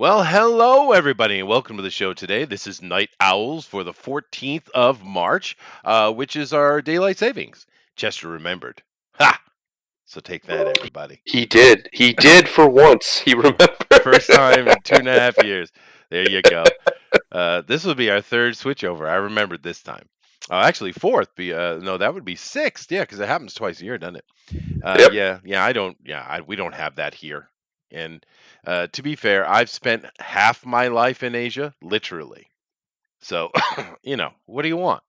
Well, hello, everybody, and welcome to the show today. This is Night Owls for the 14th of March, which is our daylight savings. Chester remembered. Ha! So take that, everybody. He did. He did for once. He remembered. First time in 2.5 years. There you go. This will be our third switchover. I remembered this time. Actually, fourth. No, that would be sixth. Yeah, because it happens twice a year, doesn't it? Yep. Yeah. I don't. Yeah, we don't have that here. And to be fair, I've spent half my life in Asia, literally. So, what do you want?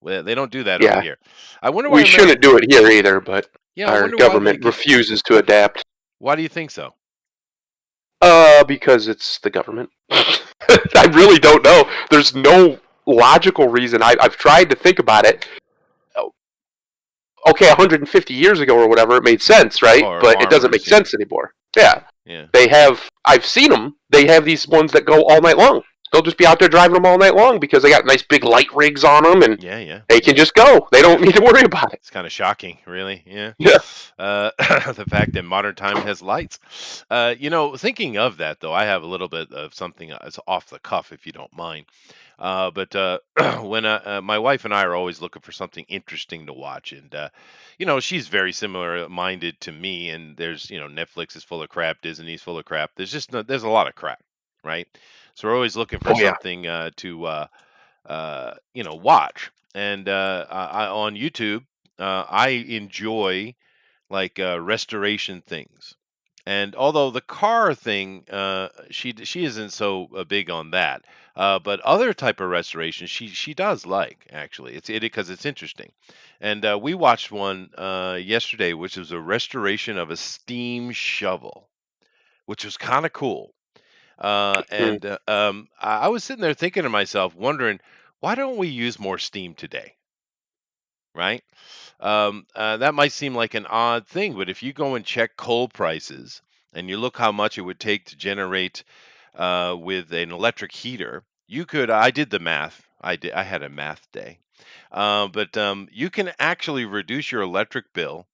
Well, they don't do that over Yeah. here. I wonder why We America. shouldn't do it here either, but Yeah, I our wonder why they government get. refuses to adapt. Why do you think so? Because it's the government. I really don't know. There's no logical reason. I've tried to think about it. Okay, 150 years ago or whatever, it made sense, right? Or But it doesn't make farmers, yeah, sense anymore. Yeah. yeah, They have, I've seen them. They have these ones that go all night long. They'll just be out there driving them all night long because they got nice big light rigs on them and yeah. they can just go. They don't need to worry about it. It's kind of shocking, really. Yeah. Yeah. The fact that modern time has lights. Thinking of that though, I have a little bit of something that's off the cuff, if you don't mind. But when my wife and I are always looking for something interesting to watch, and she's very similar minded to me. And there's, Netflix is full of crap, Disney's full of crap. There's a lot of crap, right? So we're always looking for Oh yeah. something to watch. And on YouTube, I enjoy like restoration things. And although the car thing, she isn't so big on that. But other type of restoration, she does like actually. It's because it's interesting. And we watched one yesterday, which was a restoration of a steam shovel, which was kind of cool. Mm. I was sitting there thinking to myself, wondering, why don't we use more steam today? Right? That might seem like an odd thing, but if you go and check coal prices and you look how much it would take to generate with an electric heater, you could. I did the math. I had a math day, but you can actually reduce your electric bill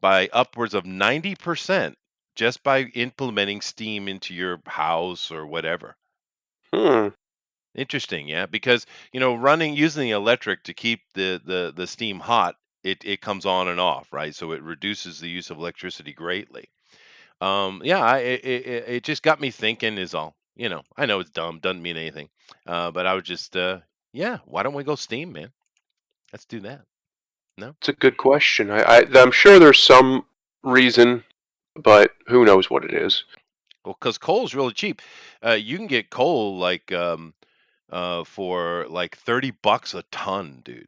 by upwards of 90% just by implementing steam into your house or whatever. Hmm. Interesting, yeah, because running using the electric to keep the steam hot, it comes on and off, right? So it reduces the use of electricity greatly. Yeah, it just got me thinking. Is all. I know it's dumb, doesn't mean anything, but I was just, yeah. Why don't we go steam, man? Let's do that. No, It's a good question. I'm sure there's some reason, but who knows what it is. well, because coal's really cheap. You can get coal like for like $30 a ton, dude.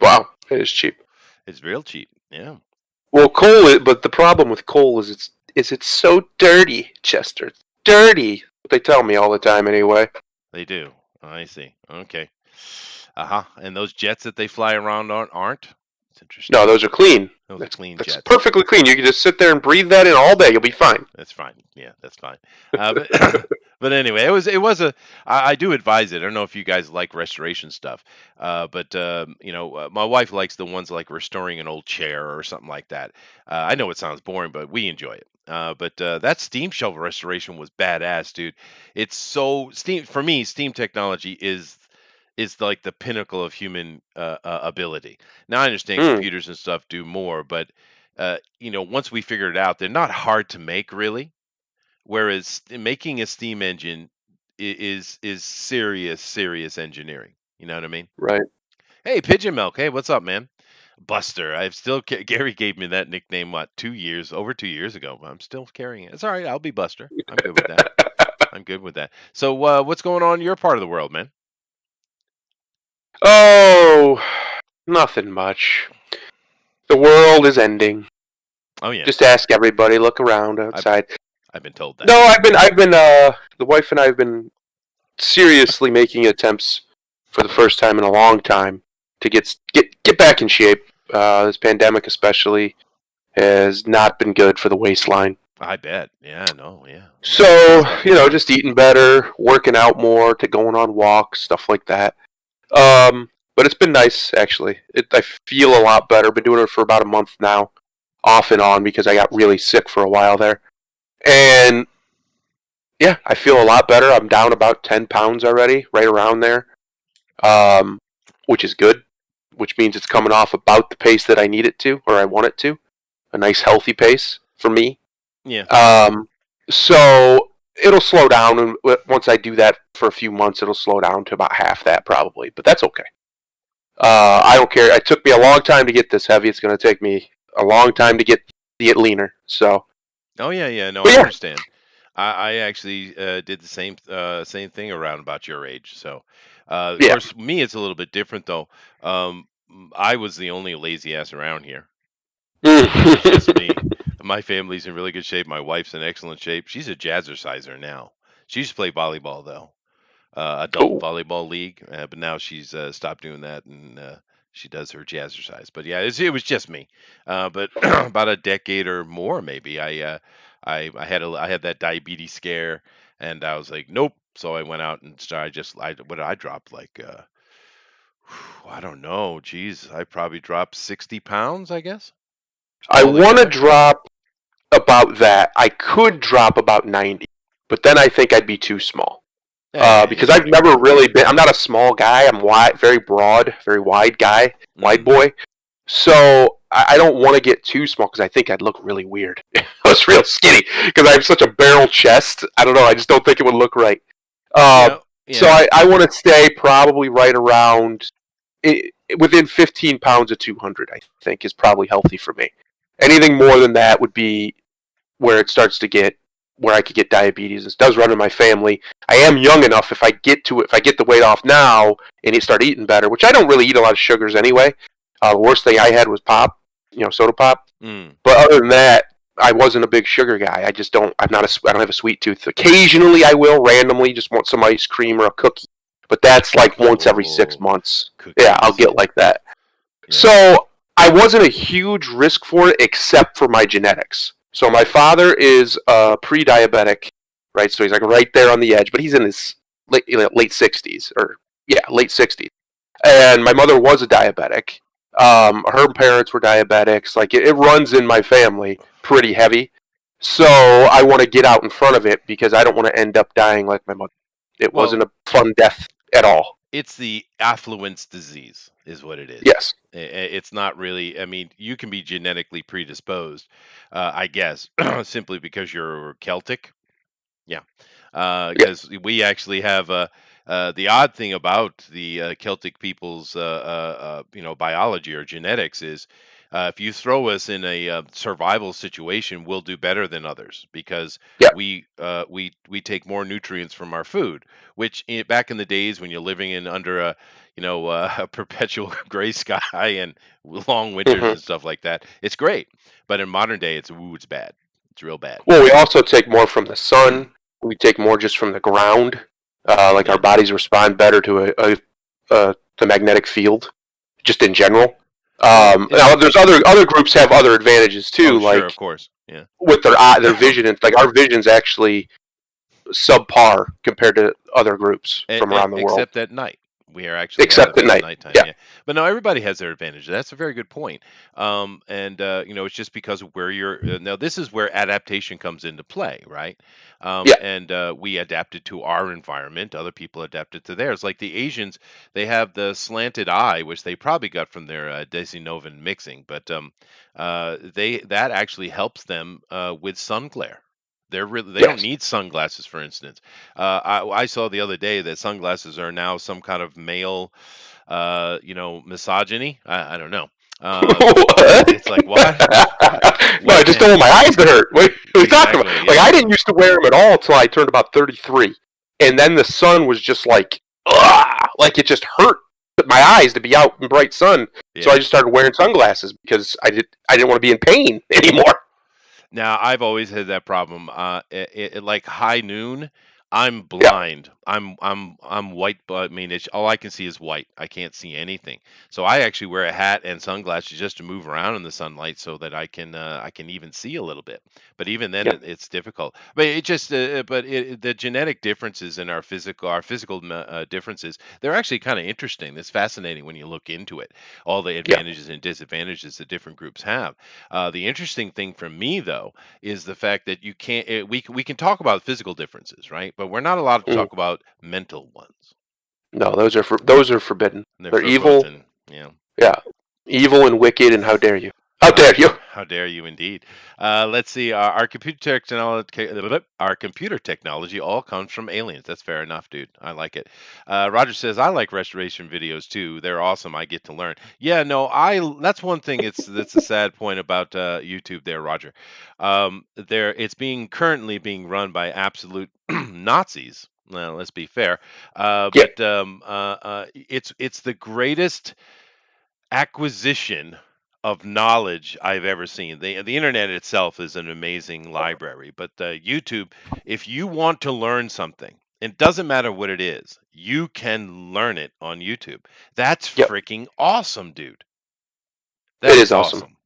Wow, it is cheap. It's real cheap. Yeah, Well, but the problem with coal is it's so dirty, Chester. It's dirty. They tell me all the time anyway. they do. I see. Okay. Uh-huh. And those jets that they fly around aren't? It's interesting. No, those are clean. Those are That's clean that's jets. perfectly clean. You can just sit there and breathe that in all day. You'll be fine. That's fine. Yeah, that's fine. But but anyway, it was a. I do advise it. I don't know if you guys like restoration stuff, but my wife likes the ones like restoring an old chair or something like that. I know it sounds boring, but we enjoy it. But that steam shovel restoration was badass, dude. It's so steam for me. Steam technology is like the pinnacle of human ability. Now I understand Hmm. computers and stuff do more, but once we figured it out, they're not hard to make really. Whereas making a steam engine is serious engineering. You know what I mean? Right. Hey, Pigeon Milk. Hey, what's up, man? Buster. I've still Gary gave me that nickname over 2 years ago. I'm still carrying it. It's all right. I'll be Buster. I'm good with that. I'm good with that. So, what's going on in your part of the world, man? Oh, nothing much. The world is ending. Oh yeah, Just ask everybody. Look around I've outside. I've been told that. No, the wife and I have been seriously making attempts for the first time in a long time to get back in shape. This pandemic, especially, has not been good for the waistline. I bet. Yeah, no, yeah. So, Stuff like that. just eating better, working out more, to going on walks, stuff like that. But it's been nice, actually. I feel a lot better. Been doing it for about a month now, off and on, because I got really sick for a while there. And Yeah, I feel a lot better. I'm down about 10 pounds already, right around there, um, which is good, which means it's coming off about the pace that I need it to, or I want it to, a nice healthy pace for me. Yeah. Um, so it'll slow down, and once I do that for a few months, it'll slow down to about half that probably, but that's okay. I don't care. It took me a long time to get this heavy. It's going to take me a long time to get leaner. So, Oh yeah, yeah. No, but I yeah, understand. I actually did the same thing around about your age. So, of yeah. course, me it's a little bit different though. I was the only lazy ass around here. It was just Mm. me. My family's in really good shape. My wife's in excellent shape. She's a jazzerciser now. She used to play volleyball though, adult Oh, volleyball league, but now she's stopped doing that and she does her jazzercise. But yeah, it was just me. But about a decade or more, maybe I had that diabetes scare, and I was like, nope. So I went out and started what did I drop like I don't know. Geez, I probably dropped 60 pounds, I guess, I want to altogether. drop about that. I could drop about 90, but then I think I'd be too small. Yeah, yeah, Because it's I've okay. never really been. I'm not a small guy. I'm wide, very broad, very wide guy, wide Mm. boy. So I don't want to get too small because I think I'd look really weird. I was real skinny because I have such a barrel chest. I don't know. I just don't think it would look right. Uh, Yeah, so yeah. I want to stay probably right around within 15 pounds of 200. I think is probably healthy for me. Anything more than that would be where it starts to get where I could get diabetes. It does run in my family. I am young enough if I get to it, if I get the weight off now and you start eating better, which I don't really eat a lot of sugars anyway. The worst thing I had was pop, soda pop. Mm. But other than that, I wasn't a big sugar guy. I just don't. I don't have a sweet tooth. Occasionally, I will randomly just want some ice cream or a cookie, but that's like once every six Oh, months. Yeah, I'll cookies. get like that. Yeah. So I wasn't a huge risk for it, except for my genetics. So my father is pre-diabetic, right? So he's like right there on the edge, but he's in his late 60s, or yeah, late 60s. And my mother was a diabetic. Her parents were diabetics. Like it runs in my family pretty heavy. So I want to get out in front of it because I don't want to end up dying like my mother. It Well, wasn't a fun death at all. it's the affluence disease, is what it is. Yes. It's not really. I mean, you can be genetically predisposed, I guess, simply because you're Celtic. Yeah, Yeah. because we actually have the odd thing about the Celtic people's biology or genetics is if you throw us in a survival situation, we'll do better than others because Yeah. we take more nutrients from our food. Which back in the days when you're living in under a a perpetual gray sky and long winters Hmm. and stuff like that, it's great. But in modern day, it's bad. It's real bad. Well, we also take more from the sun. We take more just from the ground. Like our Yeah. bodies respond better to the magnetic field, just in general. Well, Now, there's other groups have other advantages oh, too, sure, of like course. Yeah. with their vision. And like our vision's actually subpar compared to other groups from around the world, Except at night. We are actually out except of at night. nighttime, Yeah, yeah. But no, everybody has their advantage. That's a very good point. And it's just because of where you're. Now, this is where adaptation comes into play, right? yeah. And we adapted to our environment. Other people adapted to theirs. Like the Asians, they have the slanted eye, which they probably got from their Desinovin mixing. But they that actually helps them with sun glare. They don't Yes. need sunglasses, for instance. I saw the other day that sunglasses are now some kind of male, misogyny. I don't know. What? It's like what? No, I What? just don't want my eyes to hurt. What are you talking about? Exactly. Like, Yeah. I didn't used to wear them at all until I turned about 33. And then the sun was just like, like it just hurt my eyes to be out in bright sun. So I Yeah. just started wearing sunglasses because I didn't want to be in pain anymore. Now I've always had that problem. Like high noon. I'm Yeah, blind. I'm white, but I mean, it's all I can see is white. I can't see anything. So I actually wear a hat and sunglasses just to move around in the sunlight so that I can even see a little bit. But even then, yeah, it's difficult. But it just but the genetic differences in our physical differences, they're actually kind of interesting. It's fascinating when you look into it. All the yeah. advantages and disadvantages that different groups have. The interesting thing for me though is the fact that you can't we can talk about physical differences, right? But we're not allowed to Mhm. talk about mental ones. No, those are forbidden. And they're They're evil. verboten. Yeah. Yeah, evil and wicked. And how dare you? How dare you? How dare you, indeed? Let's see. Our computer technology all comes from aliens. That's fair enough, dude. I like it. Roger says I like restoration videos too. They're awesome. I get to learn. Yeah, no, I. That's one thing. That's a sad point about YouTube, there, Roger. It's being currently being run by absolute Nazis. Well, let's be fair. Yeah, It's the greatest acquisition of knowledge I've ever seen. The internet itself is an amazing library, but YouTube, if you want to learn something, it doesn't matter what it is, you can learn it on YouTube. That's yeah. freaking awesome, dude. It That is is awesome. awesome.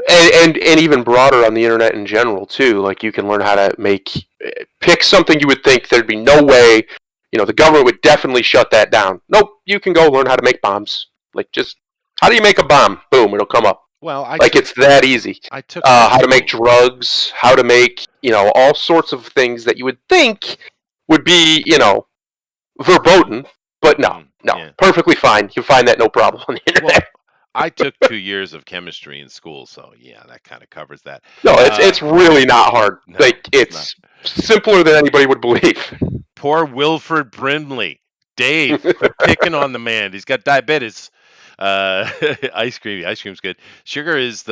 And even broader on the internet in general too. Like you can learn how to pick something you would think there'd be no way. The government would definitely shut that down. Nope, you can go learn how to make bombs. Like just how do you make a bomb? Boom, it'll come up. Well, Like it's that easy. I took high How to make school. drugs, how to make all sorts of things that you would think would be verboten, but no, no, Yeah. perfectly fine. You find that no problem on the Well, internet. I took 2 years of chemistry in school, so yeah, that kind of covers that. No, it's Uh, it's really not hard. no, Like it's not. it's simpler than anybody would believe. Poor Wilford Brimley. Dave, quit picking on the man. He's got diabetes. Uh, ice cream's good. Sugar is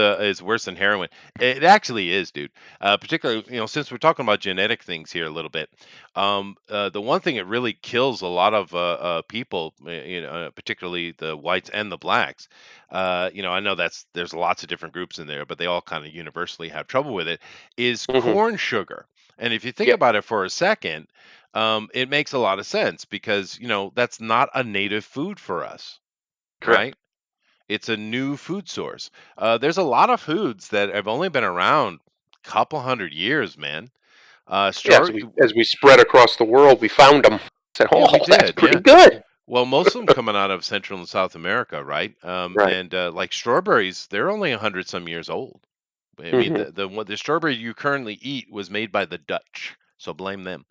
worse than heroin. It actually is, dude. Particularly, since we're talking about genetic things here a little bit. The one thing that really kills a lot of people, particularly the whites and the blacks. I know there's lots of different groups in there, but they all kind of universally have trouble with it. Is Hmm. corn sugar. And if you think Yep, about it for a second, it makes a lot of sense because that's not a native food for us, right? correct. It's a new food source. There's a lot of foods that have only been around a couple hundred years, man. Yeah, Strawberry, as we spread across the world, we found them. Said, yeah, we oh, that's did, pretty yeah. good. Well, most of them coming out of Central and South America, right? Right. And like strawberries, they're only 100 some years old. I mean, Hmm. the strawberry you currently eat was made by the Dutch, so blame them.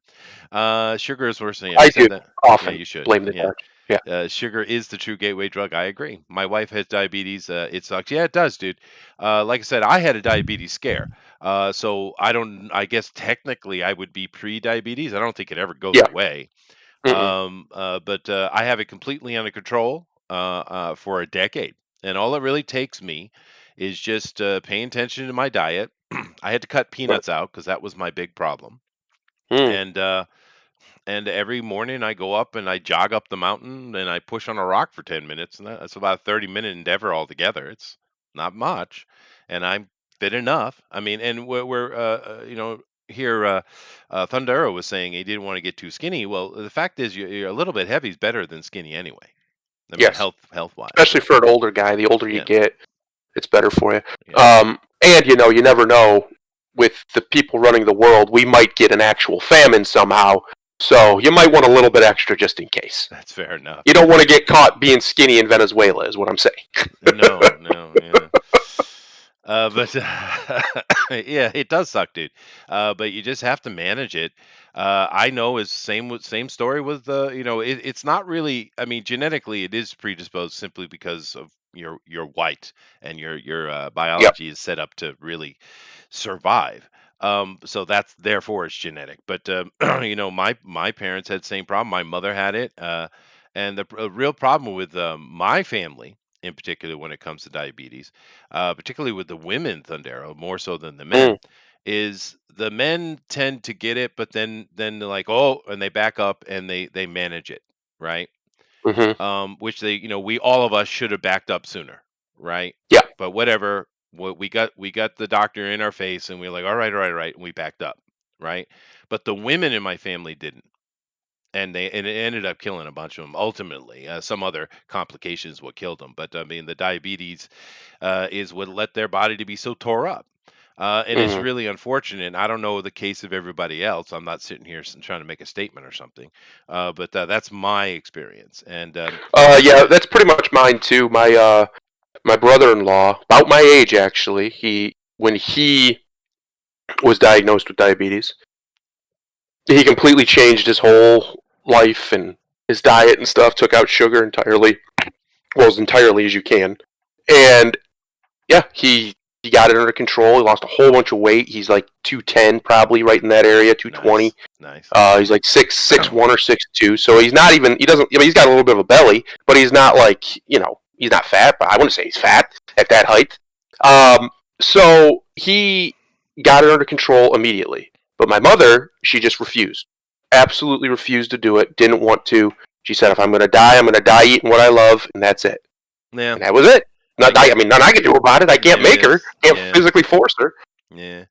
Sugar is worse than I I do said that. Yeah, often you should. blame the Yeah. Dutch. Yeah. Sugar is the true gateway drug. I agree. My wife has diabetes. It sucks. Yeah, it does, dude. Like I said, I had a diabetes scare. So I don't. I guess technically I would be pre-diabetes. I don't think it ever goes Yeah. away. Mm-mm. But I have it completely under control for a decade, and all it really takes me is just paying attention to my diet. I had to cut Right. peanuts out because that was my big problem, Mm. and every morning I go up and I jog up the mountain and I push on a rock for 10 minutes. And that's about a 30-minute endeavor altogether. It's not much. And I'm fit enough. I mean, and here, Thundero was saying he didn't want to get too skinny. Well, the fact is, you're a little bit heavy is better than skinny anyway. I mean, Yes. health wise. Especially So, for an older guy. The older you yeah, get, it's better for you. yeah. And you never know. With the people running the world, we might get an actual famine somehow. So you might want a little bit extra just in case. That's fair enough. You don't want to get caught being skinny in Venezuela, is what I'm saying. No, no, yeah. But yeah, it does suck, dude. But you just have to manage it. I know is same story with it's not really. I mean, genetically, it is predisposed simply because of your white and your Yep. biology is set up to really survive. So that's therefore it's genetic. But my parents had the same problem. My mother had it, and the real problem with my family, in particular, when it comes to diabetes, particularly with the women, Thundero, more so than the Mm. men, is the men tend to get it, but then they're like, oh, and they back up and they manage it, right? Hmm. Which we all of us should have backed up sooner, right? Yeah. But whatever, what we got the doctor in our face, and we are like, all right, all right, all right, and we backed up, right? But the women in my family didn't. and it ended up killing a bunch of them ultimately. Some other complications what killed them, but I mean the diabetes is what led their body to be so tore up. And it's Hmm. really unfortunate. I don't know the case of everybody else. I'm not sitting here trying to make a statement or something, but that's my experience. And Yeah, that's pretty much mine too. My brother-in-law, about my age actually, he when he was diagnosed with diabetes, he completely changed his whole life and his diet and stuff. Took out sugar entirely, well as entirely as you can, and yeah, he got it under control. He lost a whole bunch of weight. He's like 210, probably right in that area, 220. nice, nice. He's like 6'1" or 6'2", so he's not even. He doesn't. I mean, he's got a little bit of a belly, but he's not like he's not fat. But I wouldn't say he's fat at that height. So he got it under control immediately. But my mother, she just refused. Absolutely refused to do it. Didn't want to. She said, "If I'm going to die, I'm going to die eating what I love, and that's it." Yeah, And that was it. I I get. mean, nothing I can do about it. I can't make her. Yes, Can't yeah. physically force her. Yeah.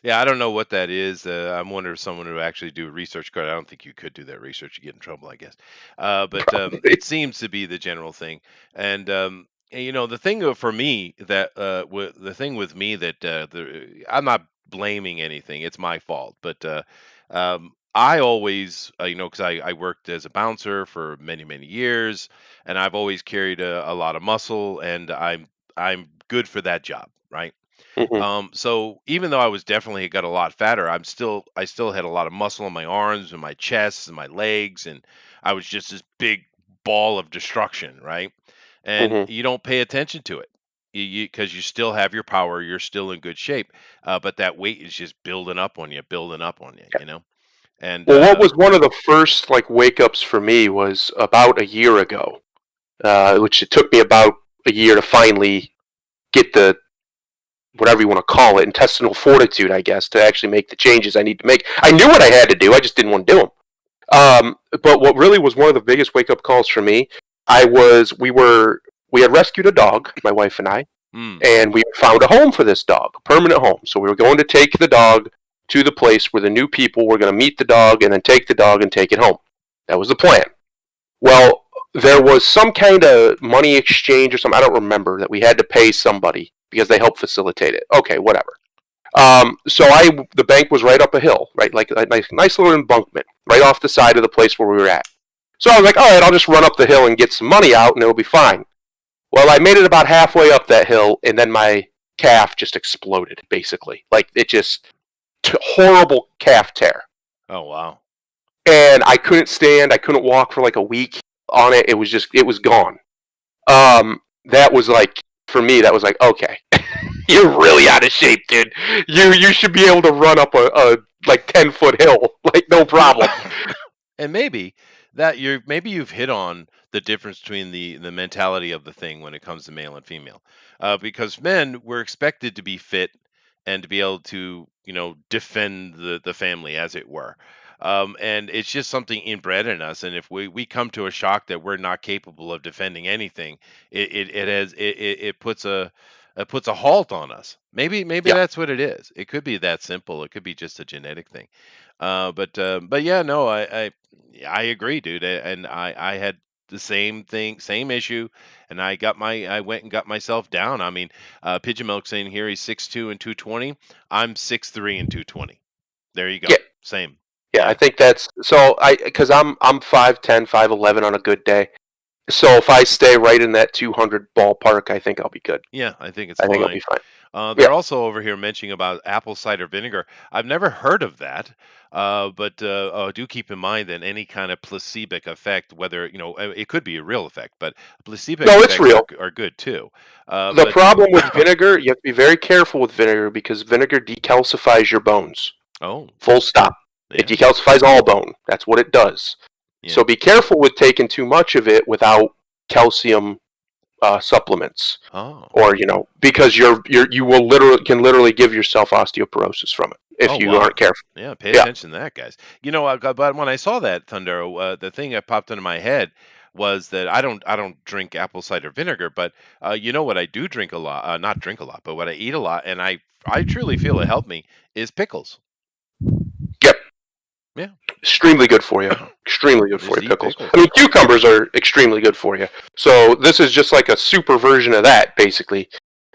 Yeah, I don't know what that is. I'm wondering if someone would actually do research. I don't think you could do that research. You get in trouble, I guess. But Probably. it seems to be the general thing. And the thing for me that the thing with me that I'm not blaming anything. It's my fault. But I always, because I worked as a bouncer for many, many years, and I've always carried a lot of muscle, and I'm good for that job, right? Hmm. So even though I was definitely got a lot fatter, I still had a lot of muscle in my arms and my chest and my legs, and I was just this big ball of destruction, right? And Hmm. you don't pay attention to it, because you still have your power, you're still in good shape, but that weight is just building up on you, you know. And Well, what was one of the first like wake ups for me was about a year ago, which it took me about a year to finally get the whatever you want to call it, intestinal fortitude, I guess, to actually make the changes I need to make. I knew what I had to do, I just didn't want to do them. But what really was one of the biggest wake up calls for me, I was we had rescued a dog, my wife and I, mm, and we found a home for this dog, a permanent home. So we were going to take the dog to the place where the new people were going to meet the dog and then take the dog and take it home. That was the plan. Well, there was some kind of money exchange or something. I don't remember that we had to pay somebody because they helped facilitate it. Okay, whatever. So the bank was right up a hill, right, like a nice little embankment, right off the side of the place where we were at. So I was like, all right, I'll just run up the hill and get some money out, and it'll be fine. Well, I made it about halfway up that hill, and then my calf just exploded, basically. Like it just horrible calf tear, oh wow. and I couldn't stand. I couldn't walk for like a week on it. It was gone. That was like for me. That was like okay, you're really out of shape, dude. You should be able to run up a like 10-foot hill, like no You know, problem. and maybe you've hit on the difference between the mentality of the thing when it comes to male and female, because men we're expected to be fit and to be able to defend the family as it were, and it's just something inbred in us. And if we come to a shock that we're not capable of defending anything, it puts a halt on us. Maybe Yeah, that's what it is. It could be that simple. It could be just a genetic thing. But yeah, no, I agree, dude. And I had the same thing, same issue, and I went and got myself down. I mean, Pigeon Milk saying here he's 6'2" and 220. I'm 6'3" and 220. There you yeah, go. Same. yeah. I Yeah. think that's so. Because I'm 5'10", 5'11" on a good day. So if I stay right in that 200 ballpark, I think I'll be good. Yeah, I think it's I think I'll be fine. fine. Yeah. They're also over here mentioning about apple cider vinegar. I've never heard of that, but do keep in mind that any kind of placebo effect, whether it could be a real effect, but placebo No, it's effects real. are good too. The But problem with vinegar, you have to be very careful with vinegar because vinegar decalcifies your bones. oh, Full stop. It yeah, decalcifies all bone. That's what it does. yeah, So be careful with taking too much of it without calcium supplements, oh, or because you will literally give yourself osteoporosis from it oh, if you aren't wow, careful. yeah. Pay Yeah. attention to that, guys. But when I saw that Thunder, the thing that popped into my head was that I don't drink apple cider vinegar, but you know what I do drink a lot, not drink a lot, but what I eat a lot, and I truly feel it helped me is pickles. Yep. Yeah. Extremely good for you. Extremely good for Just you, eat pickles. pickles. I mean, cucumbers are extremely good for you. So this is just like a super version of that, basically.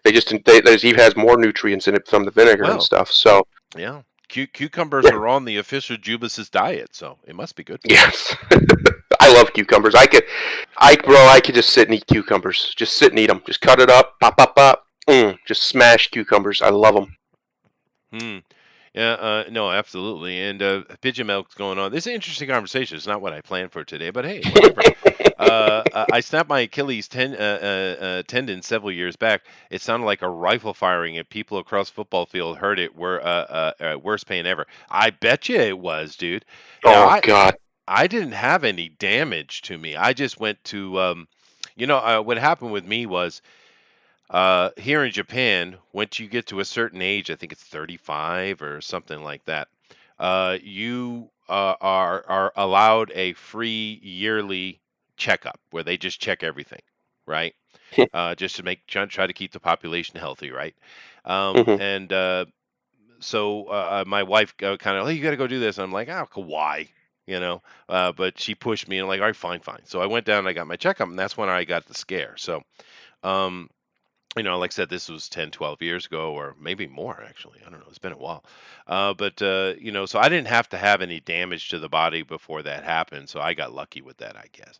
He has more nutrients in it from the vinegar and Well, stuff. So yeah. Cucumbers yeah, are on the official Jubas's diet, so it must be good for you. yes, I love cucumbers. I could just sit and eat cucumbers. Just sit and eat them. Just cut it up, pop, pop, pop. Just smash cucumbers. I love them. Hmm. Yeah, no, absolutely. And pigeon milk's going on. This is an interesting conversation. It's not what I planned for today, but hey, whatever. I snapped my Achilles tendon several years back. It sounded like a rifle firing, and people across football field heard it. Were worst pain ever. I bet you it was, dude. Now Oh God. I didn't have any damage to me. I just went to what happened with me was here in Japan, once you get to a certain age, I think it's 35 or something like that, you are allowed a free yearly checkup where they just check everything, right? Just to try to keep the population healthy, right? hmm And so my wife kind of, hey, you got to go do this. I'm like, oh, why? You know, but she pushed me and I'm like, all right, fine, fine. So I went down and I got my checkup, and that's when I got the scare. So, um, like I said, this was 10, 12 years ago, or maybe more, actually. I don't know. It's been a while. But so I didn't have to have any damage to the body before that happened. So I got lucky with that, I guess.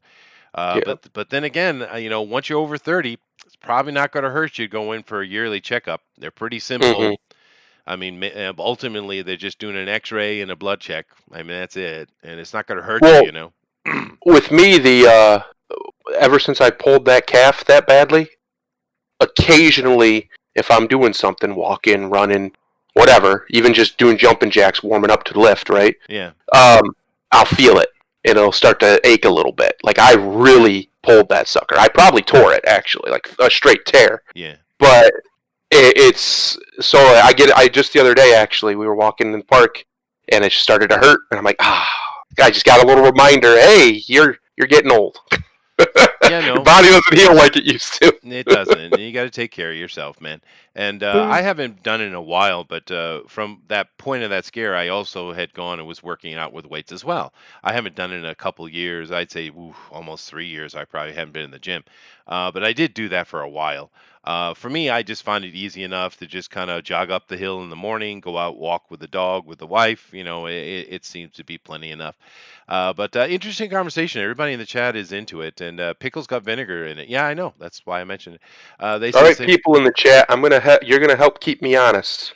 Yeah. But then again, once you're over 30, it's probably not going to hurt you to go in for a yearly checkup. They're pretty simple. hmm I mean, ultimately, they're just doing an X-ray and a blood check. I mean, that's it, and it's not going to hurt you, Well, you know. with me, the ever since I pulled that calf that badly, occasionally, if I'm doing something, walking, running, whatever, even just doing jumping jacks, warming up to the lift, right? Yeah, Um, I'll feel it. It'll start to ache a little bit. Like I really pulled that sucker. I probably tore it actually, like a straight tear. yeah, But it's so I get it. I just the other day actually, we were walking in the park, and it just started to hurt, and I'm like, ah, I just got a little reminder. Hey, you're getting old. yeah. Your No, body doesn't heal like it used to. it doesn't. And you got to take care of yourself, man. And I haven't done it in a while, but from that point of that scare, I also had gone and was working out with weights as well. I haven't done it in a couple years. I'd say almost 3 years. I probably haven't been in the gym, but I did do that for a while. For me, I just find it easy enough to just kind of jog up the hill in the morning, go out, walk with the dog, with the wife. It seems to be plenty enough. But interesting conversation. Everybody in the chat is into it, and pickles got vinegar in it. Yeah, I know. That's why I mentioned it. They All say right, same. people in the chat, you're gonna help keep me honest.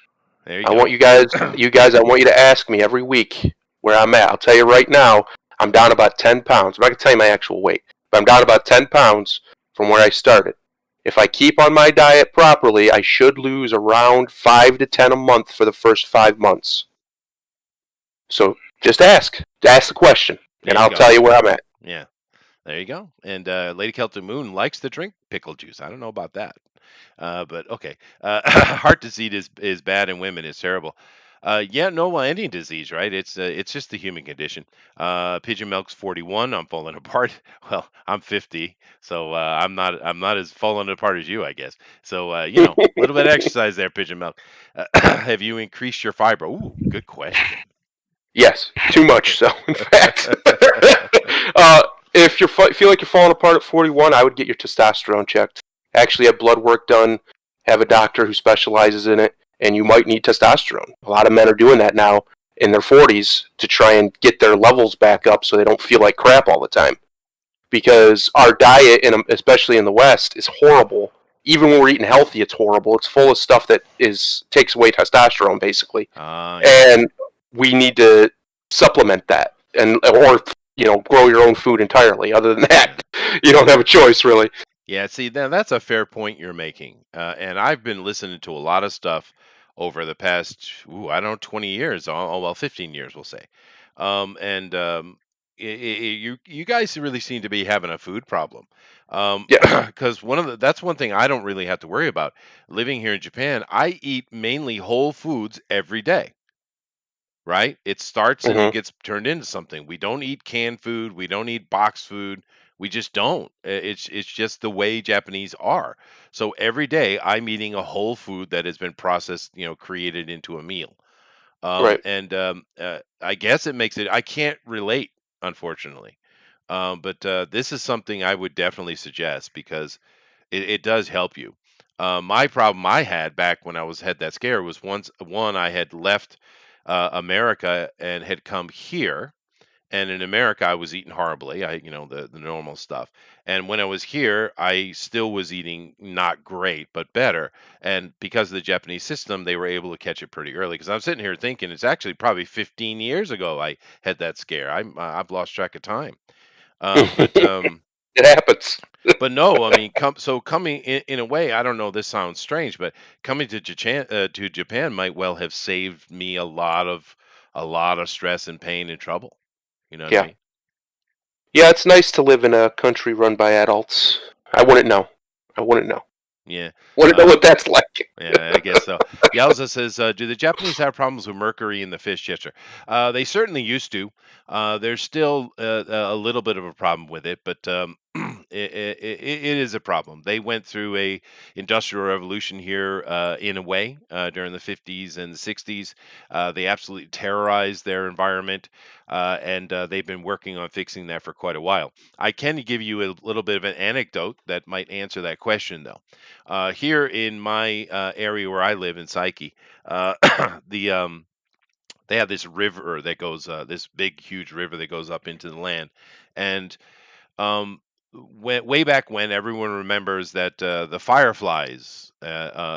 There you I want go. you guys, I want you to ask me every week where I'm at. I'll tell you right now, I'm down about 10 pounds. I'm not gonna tell you my actual weight, but I'm down about 10 pounds from where I started. If I keep on my diet properly, I should lose around 5 to 10 a month for the first 5 months. So just ask. Ask the question, There and you I'll go. tell you where I'm at. Yeah, there you go. And Lady Celtic Moon likes to drink pickle juice. I don't know about that. But okay. Heart disease is bad in women. It's terrible. Yeah, no, well, any disease, right? It's just the human condition. Pigeon milk's 41. I'm falling apart. Well, I'm 50, so I'm not as falling apart as you, I guess. So a little bit of exercise there, pigeon milk. Have you increased your fiber? Ooh, good question. Yes, too much. So, in fact, uh, if you feel like you're falling apart at 41, I would get your testosterone checked. Actually, have blood work done. Have a doctor who specializes in it, and you might need testosterone. A lot of men are doing that now in their 40s to try and get their levels back up so they don't feel like crap all the time. Because our diet, especially in the West, is horrible. Even when we're eating healthy, it's horrible. It's full of stuff that takes away testosterone, basically, Yeah, and we need to supplement that, or grow your own food entirely. Other than yeah. that, you don't have a choice, really. Yeah, see, that's a fair point you're making. And I've been listening to a lot of stuff over the past, I don't know, 20 years, well, 15 years, we'll say. And you guys really seem to be having a food problem. Yes. Because that's one thing I don't really have to worry about. Living here in Japan, I eat mainly whole foods every day, right? It starts and it hmm gets turned into something. We don't eat canned food. We don't eat boxed food. We just don't. It's just the way Japanese are. So every day I'm eating a whole food that has been processed, created into a meal. Right. And I guess it makes it. I can't relate, unfortunately. But this is something I would definitely suggest because it does help you. My problem I had back when I was had that scare was once one I had left America and had come here, and in America I was eating horribly. The normal stuff. And when I was here, I still was eating not great, but better. And because of the Japanese system, they were able to catch it pretty early. Because I'm sitting here thinking it's actually probably 15 years ago I had that scare. I've lost track of time. Um, but um, It happens. but no, I mean, coming in a way, I don't know. This sounds strange, but coming to Japan might well have saved me a lot of stress and pain and trouble. You know what I Yeah. mean? Yeah, it's nice to live in a country run by adults. I wouldn't know. I wouldn't know. Yeah. Wouldn't know Uh, what that's like. Yeah, I guess so. Yowza says, "Do the Japanese have problems with mercury in the fish?" Yes, sir. They certainly used to. There's still a little bit of a problem with it, but it is a problem. They went through a industrial revolution here in a way during the 50s and the 60s. They absolutely terrorized their environment, and they've been working on fixing that for quite a while. I can give you a little bit of an anecdote that might answer that question, though. Here in my area where I live in Psyche, the they have this river that goes this big huge river that goes up into the land, and um, way back when, everyone remembers that the fireflies.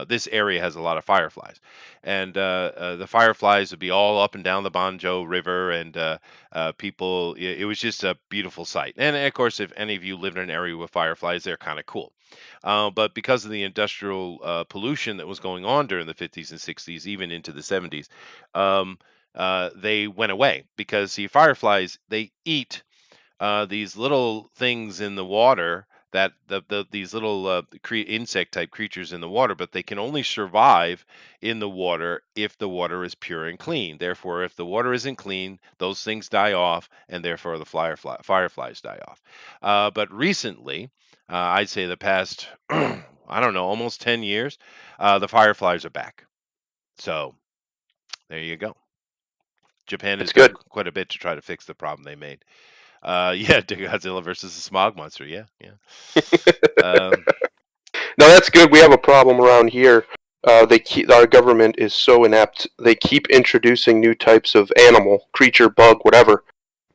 This area has a lot of fireflies, and the fireflies would be all up and down the Banjo River, and people. It was just a beautiful sight. And of course, if any of you live in an area with fireflies, they're kind of cool. But because of the industrial pollution that was going on during the 50s and 60s, even into the 70s, um, they went away because see, fireflies they eat these little things in the water that these little insect type creatures in the water, but they can only survive in the water if the water is pure and clean. Therefore, if the water isn't clean, those things die off, and therefore the fireflies die off. But recently, I'd say the past, I don't know, almost 10 years, the fireflies are back. So there you go. Japan has That's done good. quite a bit to try to fix the problem they made. Yeah, Godzilla versus the smog monster. Yeah, yeah. Um, No, that's good. We have a problem around here. Our government is so inept. They keep introducing new types of animal, creature, bug, whatever,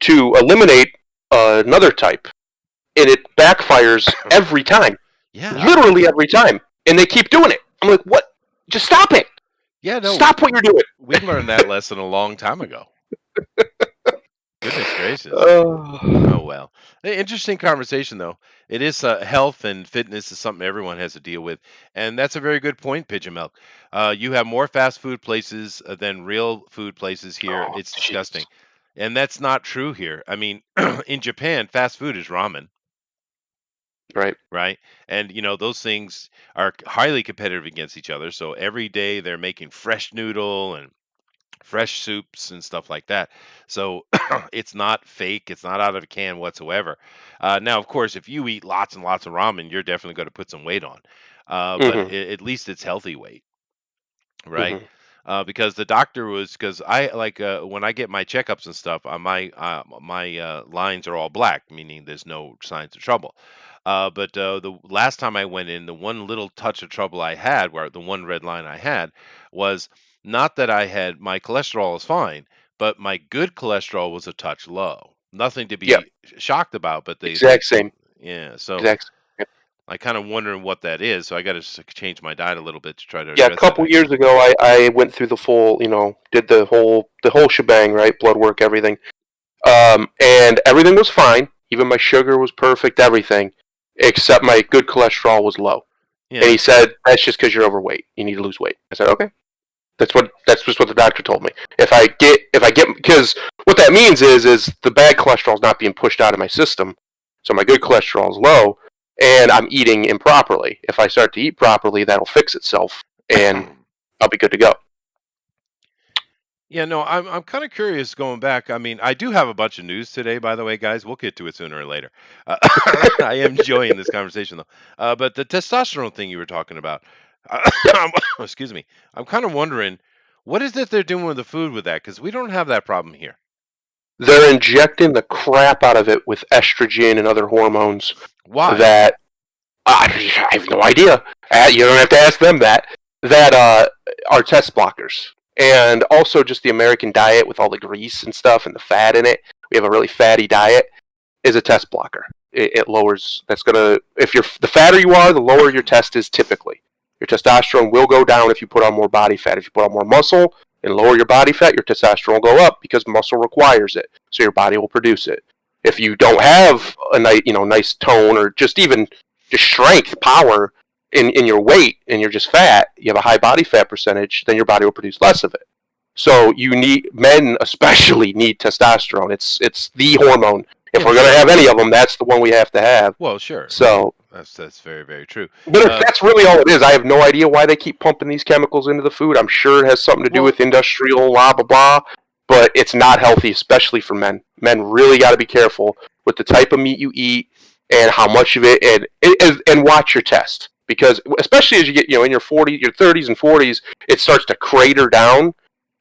to eliminate another type, and it backfires every time. yeah, Literally every time, and they keep doing it. I'm like, what? Just stop it! yeah. No, Stop what you're doing. we learned that lesson a long time ago. Goodness gracious. Uh, Oh well. Interesting conversation though. It is health and fitness is something everyone has to deal with, and that's a very good point, Pigeon Milk. You have more fast food places than real food places here. oh, It's jeez. disgusting, and that's not true here. I mean, in Japan, fast food is ramen. Right. Right? And those things are highly competitive against each other. So every day they're making fresh noodle and fresh soups and stuff like that. So it's not fake. It's not out of a can whatsoever. Now, of course, if you eat lots and lots of ramen, you're definitely going to put some weight on. But Mm-hmm. at least it's healthy weight, right? Mm-hmm. Because the doctor was because I like when I get my checkups and stuff, my lines are all black, meaning there's no signs of trouble. But the last time I went in, the one little touch of trouble I had, where the one red line I had, was not that I had my cholesterol is fine, but my good cholesterol was a touch low. Nothing to Yeah. be shocked about, but Exact same. yeah. So Exact. Same. I kind of wondering what that is. So I got to change my diet a little bit to try to Yeah. A address that. couple years ago, I went through the full, did the whole shebang, right? Blood work, everything. And everything was fine. Even my sugar was perfect, everything, except my good cholesterol was low. And Yeah. he said, "That's just because you're overweight. You need to lose weight." I said, "Okay." That's just what the doctor told me. If I get because what that means is the bad cholesterol is not being pushed out of my system, so my good cholesterol is low, and I'm eating improperly. If I start to eat properly, that'll fix itself, and I'll be good to go. Yeah, no, I'm kind of curious going back. I mean, I do have a bunch of news today, by the way, guys. We'll get to it sooner or later. Uh, I am enjoying this conversation though. But the testosterone thing you were talking about, Yep. excuse me, I'm kind of wondering What is it they're doing with the food with that? Because we don't have that problem here. They're injecting the crap out of it with estrogen and other hormones Why? that I have no idea. You don't have to ask them that. That are test blockers, and also just the American diet with all the grease and stuff and the fat in it. We have a really fatty diet. Is a test blocker. It lowers. That's gonna. If you're the fatter you are, the lower your test is typically. Your testosterone will go down if you put on more body fat. If you put on more muscle and lower your body fat, your testosterone will go up because muscle requires it. So your body will produce it. If you don't have a nice, nice tone or just even just strength, power in your weight, and you're just fat, you have a high body fat percentage, then your body will produce less of it. So you need men especially need testosterone. It's the hormone. If Well, we're gonna sure. have any of them, that's the one we have to have. Well, sure. So, That's very very true. but if Uh, that's really all it is, I have no idea why they keep pumping these chemicals into the food. I'm sure it has something to do well, with industrial blah blah blah, but it's not healthy, especially for men. Men really got to be careful with the type of meat you eat and how much of it, and watch your test because especially as you get in your 40s, your 30s and 40s, it starts to crater down,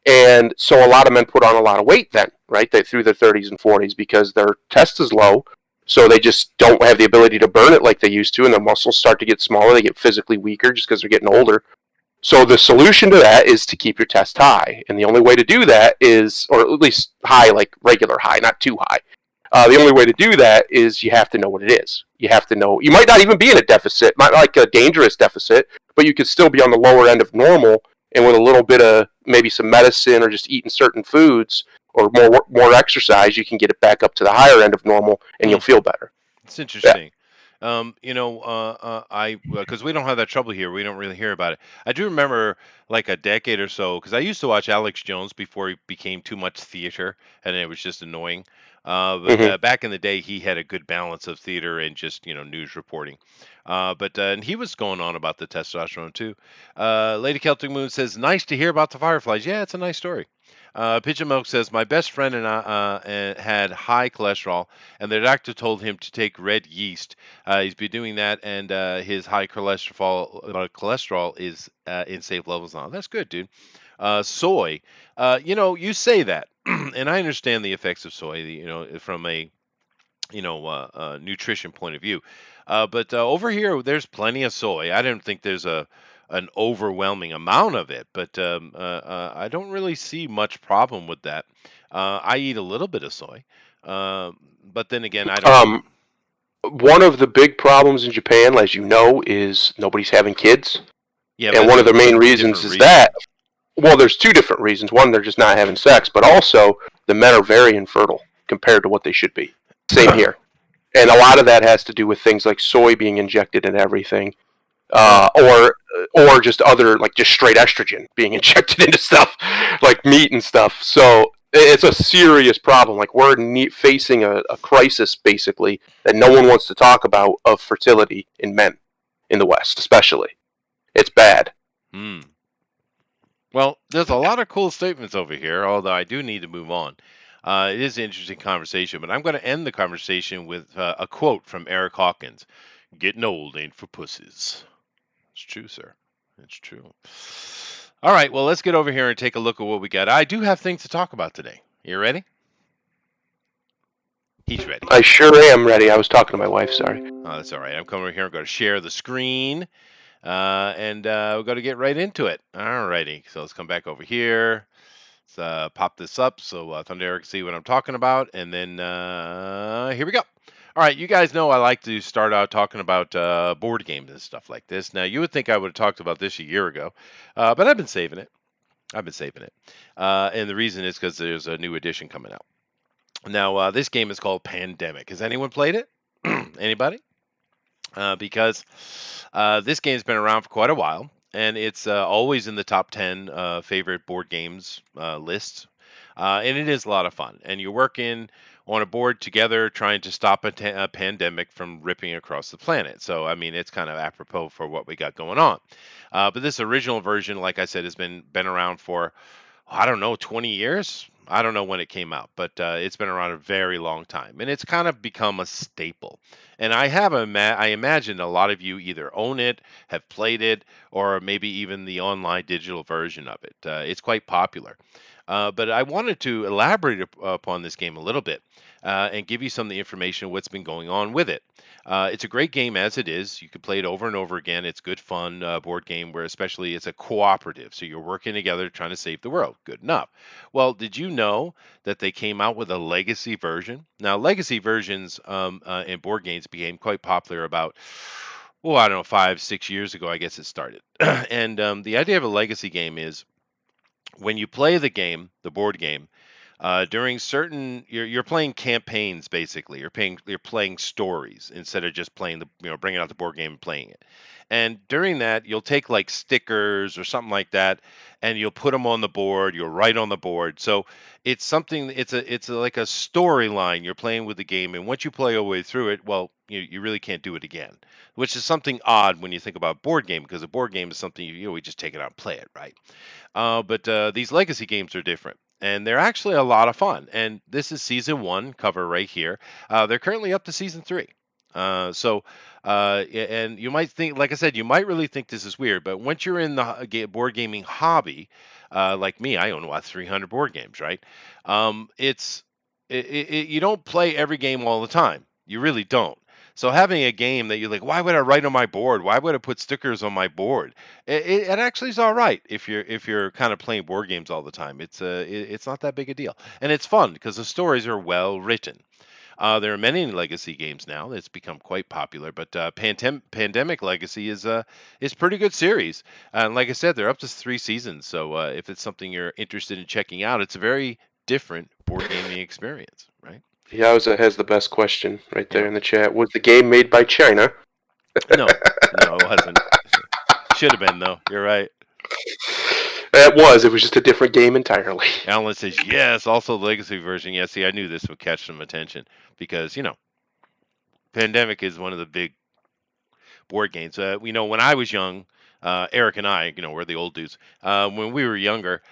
and so a lot of men put on a lot of weight then, right? They through their 30s and 40s because their test is low, so they just don't have the ability to burn it like they used to, and their muscles start to get smaller. They get physically weaker just because they're getting older. So the solution to that is to keep your test high, and the only way to do that is, or at least high, like regular high, not too high. The only way to do that is you have to know what it is. You have to know. You might not even be in a deficit, not like a dangerous deficit, but you could still be on the lower end of normal. And with a little bit of maybe some medicine or just eating certain foods or more exercise, you can get it back up to the higher end of normal, and hmm, you'll feel better. it's Yeah. interesting. I because we don't have that trouble here. We don't really hear about it. I do remember like a decade or so because I used to watch Alex Jones before he became too much theater, and it was just annoying. But Hmm. back in the day, he had a good balance of theater and just news reporting. But and he was going on about the testosterone too. Lady Celtic Moon says, "Nice to hear about the fireflies." Yeah, it's a nice story. Pigeon Milk says, "My best friend and I had high cholesterol, and the doctor told him to take red yeast. He's been doing that, and his high cholesterol is in safe levels now. That's good, dude. Soy, you say that, and I understand the effects of soy. From a nutrition point of view. But over here, there's plenty of soy. I don't think there's an overwhelming amount of it, but I don't really see much problem with that. I eat a little bit of soy, but then again, I don't. Um, One of the big problems in Japan, as you know, is nobody's having kids, Yeah, but and that's one of a the main reasons different is that. reason. Well, there's two different reasons. One, they're just not having sex, but also the men are very infertile compared to what they should be. Same here. And a lot of that has to do with things like soy being injected in everything, Well, or just other like just straight estrogen being injected into stuff like meat and stuff. So it's a serious problem. Like we're facing a crisis basically that no one wants to talk about of fertility in men in the West, especially. It's bad. hmm. Well, there's a lot of cool statements over here, although I do need to move on. It is an interesting conversation, but I'm going to end the conversation with a quote from Eric Hawkins: "Getting old ain't for pussies." It's true, sir. It's true. All right, well, let's get over here and take a look at what we got. I do have things to talk about today. You ready? He's ready. I sure am ready. I was talking to my wife. Sorry. Oh, that's all right. I'm coming over here. I'm going to share the screen, and we're going to get right into it. All righty. So let's come back over here. Let's pop this up so Thunder Eric can see what I'm talking about, and then here we go. All right, you guys know I like to start out talking about board games and stuff like this. Now, you would think I would have talked about this a year ago, but I've been saving it. I've been saving it, and the reason is because there's a new edition coming out. Now, this game is called Pandemic. Has anyone played it? Anybody? Because this game's been around for quite a while, and it's always in the top 10 favorite board games lists. And it is a lot of fun. And you're working on a board together trying to stop a pandemic from ripping across the planet. So, I mean, it's kind of apropos for what we got going on. But this original version, like I said, has been around for, I don't know, 20 years, I don't know when it came out, but it's been around a very long time, and it's kind of become a staple. And I imagine a lot of you either own it, have played it, or maybe even the online digital version of it. It's quite popular. But I wanted to elaborate upon this game a little bit and give you some of the information of what's been going on with it. It's a great game as it is. You can play it over and over again. It's good fun board game where especially it's a cooperative, so you're working together trying to save the world. Good enough. Well, did you know that they came out with a legacy version? Now, legacy versions in board games became quite popular about, oh, I don't know, 5, 6 years ago. I guess it started. And the idea of a legacy game is when you play the game, the board game, during certain you're playing campaigns basically. You're playing stories instead of just playing the bringing out the board game and playing it. And during that, you'll take like stickers or something like that, and you'll put them on the board. You'll write on the board. So it's something. Like a storyline. You're playing with the game, and once you play all the way through it, well, you really can't do it again, which is something odd when you think about board game because a board game is something we just take it out and play it, right? But these legacy games are different. And they're actually a lot of fun. And this is season one cover right here. They're currently up to season three. And you might think, like I said, you might really think this is weird, but once you're in the board gaming hobby, like me, I own about 300 board games, right? It's you don't play every game all the time. You really don't. So having a game that you're like, why would I write on my board? Why would I put stickers on my board? It actually is all right if you're kind of playing board games all the time. It's not that big a deal, and it's fun because the stories are well written. There are many legacy games now that's become quite popular, but Pandemic Legacy is pretty good series. And like I said, they're up to 3 seasons. So if it's something you're interested in checking out, it's a very different board gaming experience, right? Yowza has the best question right Yeah. there in the chat. Was the game made by China? No, no, it wasn't. Should have been though. You're right. It was. It was just a different game entirely. Alan says yes. Also, the legacy version. Yeah, see, I knew this would catch some attention because Pandemic is one of the big board games. When I was young, Eric and I, we're the old dudes. When we were younger,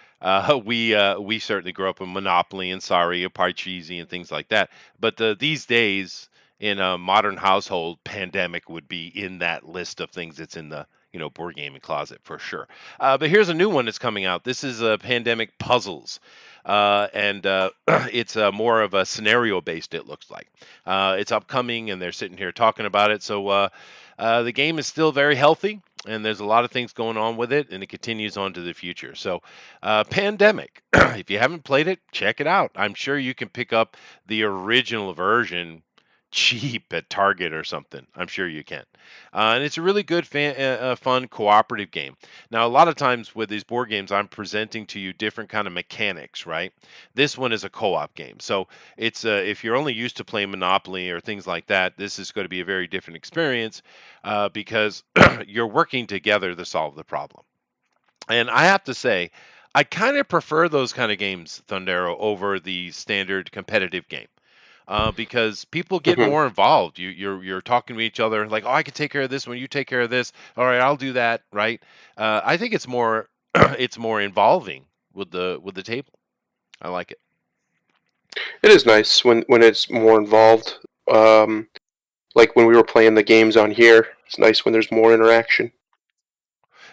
we certainly grew up with Monopoly and Sorry, Parcheesi, and things like that. But these days, in a modern household, Pandemic would be in that list of things that's in the board gaming closet for sure. But here's a new one that's coming out. This is Pandemic Puzzles. And it's more of a scenario based, it looks like. It's upcoming, and they're sitting here talking about it. So the game is still very healthy, and there's a lot of things going on with it, and it continues on to the future. So, Pandemic, if you haven't played it, check it out. I'm sure you can pick up the original version cheap at Target or something. I'm sure you can. And it's a really good, fun cooperative game. Now, a lot of times with these board games, I'm presenting to you different kind of mechanics, right? This one is a co-op game, so it's if you're only used to playing Monopoly or things like that, this is going to be a very different experience because you're working together to solve the problem. And I have to say, I kind of prefer those kind of games, Thundero, over the standard competitive game because people get Mhm. more involved. You're talking to each other like, oh, I can take care of this when you take care of this. All right, I'll do that. Right. I think it's more it's more involving with the table. I like it. It is nice when it's more involved. Um, like when we were playing the games on here, it's nice when there's more interaction.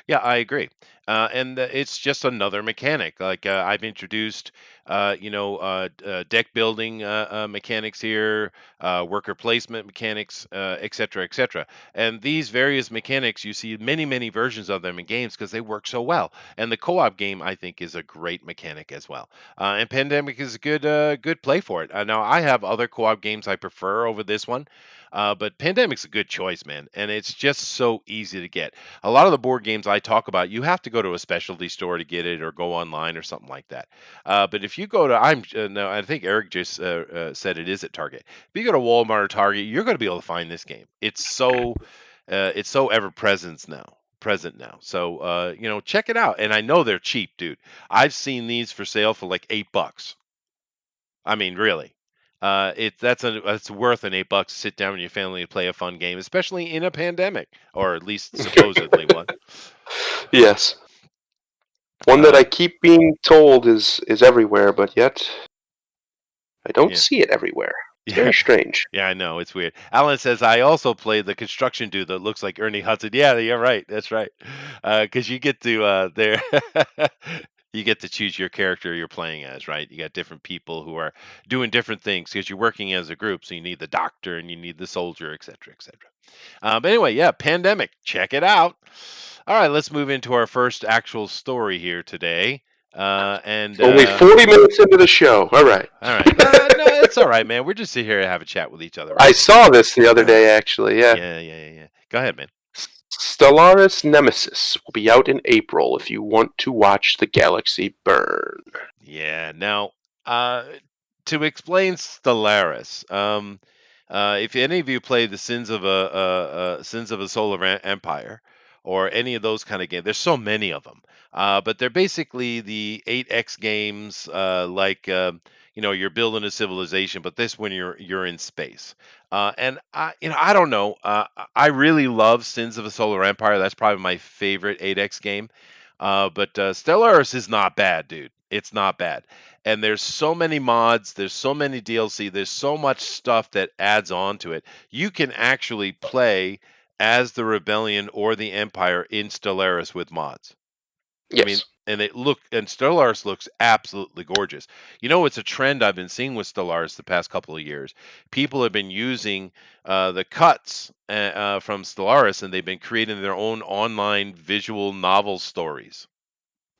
Yeah, I agree. And it's just another mechanic. Like I've introduced, deck building mechanics here, worker placement mechanics, et cetera, et cetera. And these various mechanics, you see many, many versions of them in games because they work so well. And the co-op game, I think, is a great mechanic as well. And Pandemic is a good play for it. Now, I have other co-op games I prefer over this one. But Pandemic's a good choice, man, and it's just so easy to get. A lot of the board games I talk about, you have to go to a specialty store to get it or go online or something like that. But if you go to, no, I think Eric just said it is at Target. If you go to Walmart or Target, you're going to be able to find this game. It's so ever present now. So check it out. And I know they're cheap, dude. I've seen these for sale for like $8. I mean, really. That's worth an $8 to sit down with your family and play a fun game, especially in a pandemic, or at least supposedly one. Yes. One that I Uh, keep being told is everywhere, but yet I don't yeah, see it everywhere. It's yeah, very strange. yeah. I know it's weird. Alan says I also play the construction dude that looks like Ernie Hudson. Yeah, you're right. That's right. Because you get to there. You get to choose your character you're playing as, right? You got different people who are doing different things because you're working as a group. So you need the doctor and you need the soldier, etc., etc. But anyway, yeah, pandemic. Check it out. All right, let's move into our first actual story here today. And Only 40 minutes into the show. All right. All right, no, it's all right, man. We're just here to have a chat with each other, I right? saw this the other day, actually. Yeah. Yeah. Go ahead, man. Stellaris Nemesis will be out in April if you want to watch the galaxy burn. Yeah. Now, uh, to explain Stellaris, if any of you play the Sins of a Solar Empire, or any of those kind of games, there's so many of them. But they're basically the 8X games, you're building a civilization, but this when you're in space. And I don't know. I really love Sins of a Solar Empire. That's probably my favorite 8X game. But Stellaris is not bad, dude. It's not bad. And there's so many mods, there's so many DLC, there's so much stuff that adds on to it. You can actually play as the Rebellion or the Empire in Stellaris with mods. I mean, Yes. and Stellaris looks absolutely gorgeous. It's a trend I've been seeing with Stellaris the past couple of years. People have been using the cuts from Stellaris, and they've been creating their own online visual novel stories.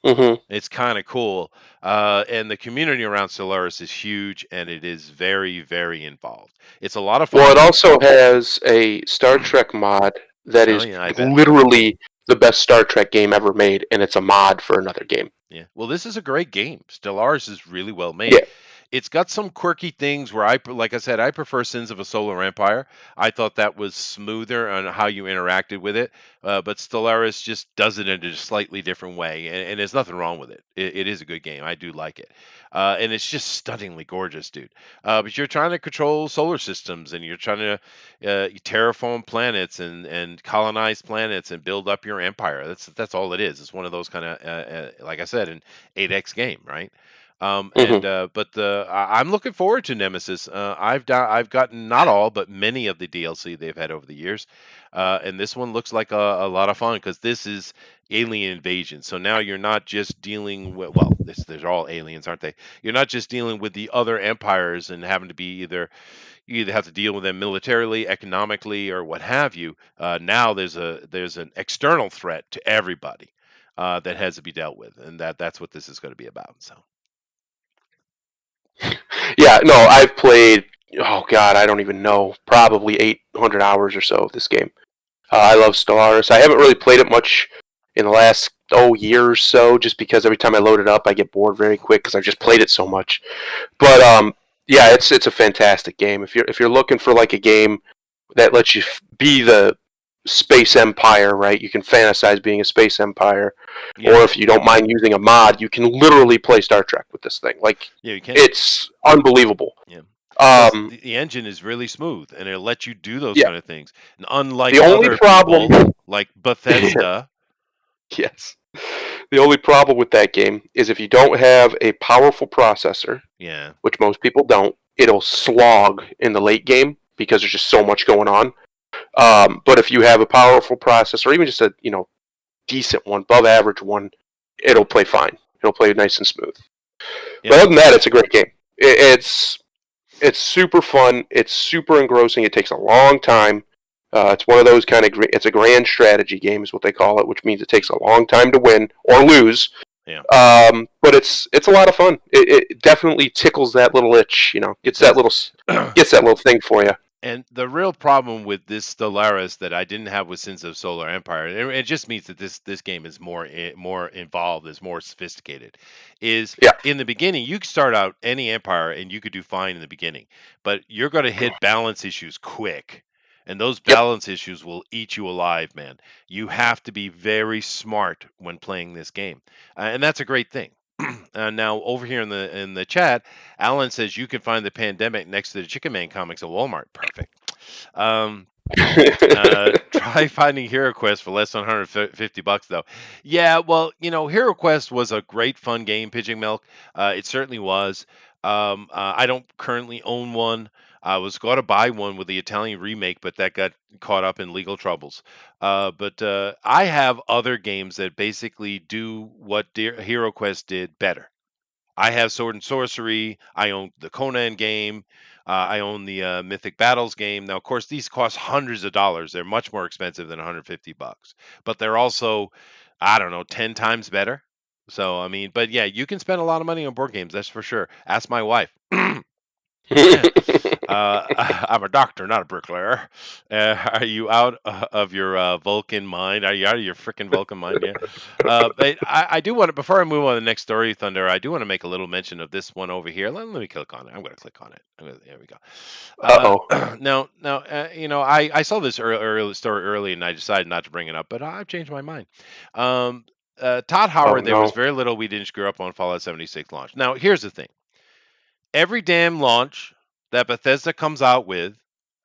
Hmm. It's kind of cool. And the community around Stellaris is huge, and it is very, very involved. It's a lot of Well, it fun. also has a Star Trek mod that Oh is yeah, I bet. literally the best Star Trek game ever made, and it's a mod for another game. Yeah. Well, this is a great game. Stellaris is really well made. Yeah. It's got some quirky things where like I said, I prefer Sins of a Solar Empire. I thought that was smoother on how you interacted with it, but Stellaris just does it in a slightly different way, and there's nothing wrong with it. It is a good game. I do like it, and it's just stunningly gorgeous, dude. But you're trying to control solar systems, and you're trying to terraform planets and colonize planets and build up your empire. That's all it is. It's one of those kind of like I said, an 8X game, right? Hmm. I'm looking forward to Nemesis. I've gotten not all but many of the DLC they've had over the years, and this one looks like a lot of fun because this is alien invasion. So now you're not just dealing with they're all aliens, aren't they? You're not just dealing with the other empires and having to be you either have to deal with them militarily, economically, or what have you. Now there's an external threat to everybody that has to be dealt with, and that's what this is going to be about. So. Yeah, no, I've played, oh God, I don't even know, probably 800 hours or so of this game. I love Stellaris. I haven't really played it much in the last year or so, just because every time I load it up, I get bored very quick because I've just played it so much. But yeah, it's a fantastic game. If you're looking for like a game that lets you be the space empire, right? You can fantasize being a space empire, or Yeah, if you don't mind using a mod, you can literally play Star Trek with this thing. Like yeah, you can. it's unbelievable. Yeah. Plus, Um, the engine is really smooth and it'll let you do those yeah. kind of things. And unlike The only other problem, people like Bethesda, yes, the only problem with that game is if you don't have a powerful processor, yeah, which most people don't, it'll slog in the late game because there's just so much going on. But if you have a powerful processor, or even just a decent one, above average one, it'll play fine. It'll play nice and smooth. But yeah, other than that, it's a great game. It's super fun. It's super engrossing. It takes a long time. It's one of those kind of it's a grand strategy game is what they call it, which means it takes a long time to win or lose. yeah. But it's a lot of fun. It definitely tickles that little itch, It gets that does. little thing for you. And the real problem with this Stellaris that I didn't have with Sins of Solar Empire, and it just means that this game is more involved, is more sophisticated. Is Yeah. in the beginning you could start out any empire and you could do fine in the beginning, but you're going to hit balance issues quick, and those Yep. balance issues will eat you alive, man. You have to be very smart when playing this game, and that's a great thing. Now over here in the chat, Alan says you can find the pandemic next to the Chicken Man comics at Walmart. Perfect. Um, Try finding Hero Quest for less than $150 though. Yeah, well, Hero Quest was a great fun game, Pigeon Milk. It certainly was. I don't currently own one. I was going to buy one with the Italian remake, but that got caught up in legal troubles. But I have other games that basically do what Hero Quest did better. I have Sword and Sorcery. I own the Conan game. I own the Mythic Battles game. Now, of course, these cost hundreds of dollars. They're much more expensive than $150, but they're also, I don't know, 10 times better. So, I mean, but yeah, you can spend a lot of money on board games. That's for sure. Ask my wife. I'm a doctor, not a bricklayer. Are you out of your Vulcan mind? Are you out of your freaking Vulcan mind? Yeah. But I do want to, before I move on to the next story, Thunder, I do want to make a little mention of this one over here. Let me click on it. I'm going to click on it. There we go. Uh-oh. I saw this early story early and I decided not to bring it up, but I've changed my mind. Todd Oh, Howard, there was no. very little we didn't screw up on Fallout 76 launch. Now, here's the thing. Every damn launch that Bethesda comes out with,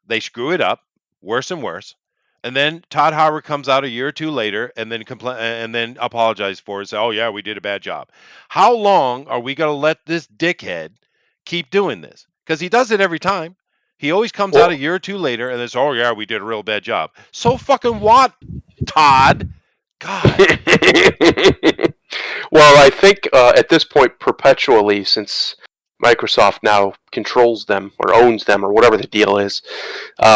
they screw it up worse and worse. And then Todd Howard comes out a year or two later and then apologize for it. Say, "Oh yeah, we did a bad job." How long are we going to let this dickhead keep doing this? Because he does it every time. He always comes out a Well, year or two later and says, "Oh yeah, we did a real bad job." So fucking what, Todd? God. well, I think at this point, perpetually, since Microsoft now controls them or owns them or whatever the deal is,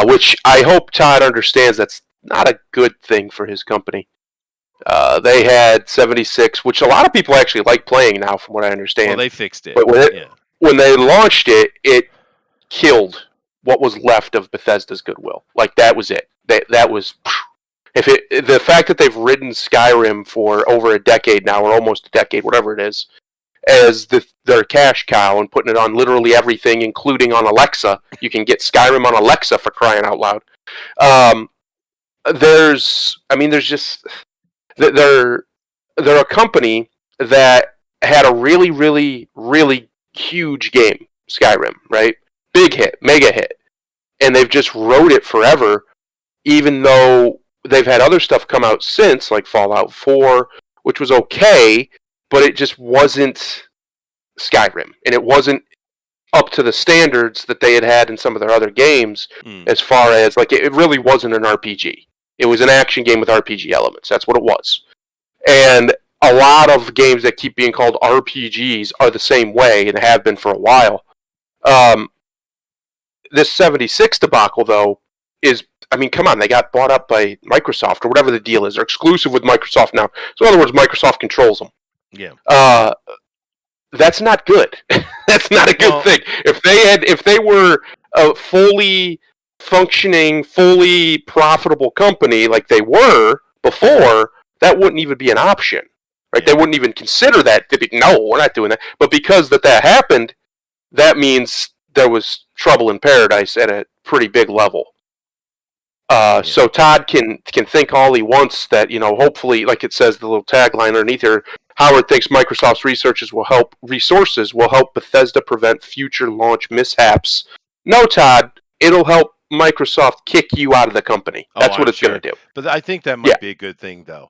which I hope Todd understands that's not a good thing for his company. They had 76, which a lot of people actually like playing now, from what I Well, understand. they fixed it. But Yeah. when they launched it, it killed what was left of Bethesda's goodwill. Like that was it. That was the fact that they've ridden Skyrim for over a decade now, or almost a decade, whatever it is, as their cash cow and putting it on literally everything, including on Alexa. You can get Skyrim on Alexa, for crying out loud. Um, there's just they're a company that had a really, really, really huge game, Skyrim, right? Big hit, mega hit, and they've just rode it forever, even though they've had other stuff come out since, like Fallout 4, which was okay, but it just wasn't Skyrim, and it wasn't up to the standards that they had had in some of their other games, Mm. as far as, like, it really wasn't an RPG. It was an action game with RPG elements. That's what it was. And a lot of games that keep being called RPGs are the same way and have been for a while. Um, this 76 debacle, though, is, I mean, come on, they got bought up by Microsoft or whatever the deal is. They're exclusive with Microsoft now. So, in other words, Microsoft controls them. Yeah. That's not good. That's not a good Well, thing. If they were a fully functioning, fully profitable company like they were before, that wouldn't even be an option, right? yeah. They wouldn't even consider that. They'd be, no, we're not doing that. But because that happened, that means there was trouble in paradise at a pretty big level. Yeah. So Todd can think all he wants that, hopefully, like it says, the little tagline underneath here, Howard thinks Microsoft's resources will help Bethesda prevent future launch mishaps. No, Todd, it'll help Microsoft kick you out of the company. Oh, That's what I'm it's going sure. to do. But I think that Yeah, might be a good thing, though,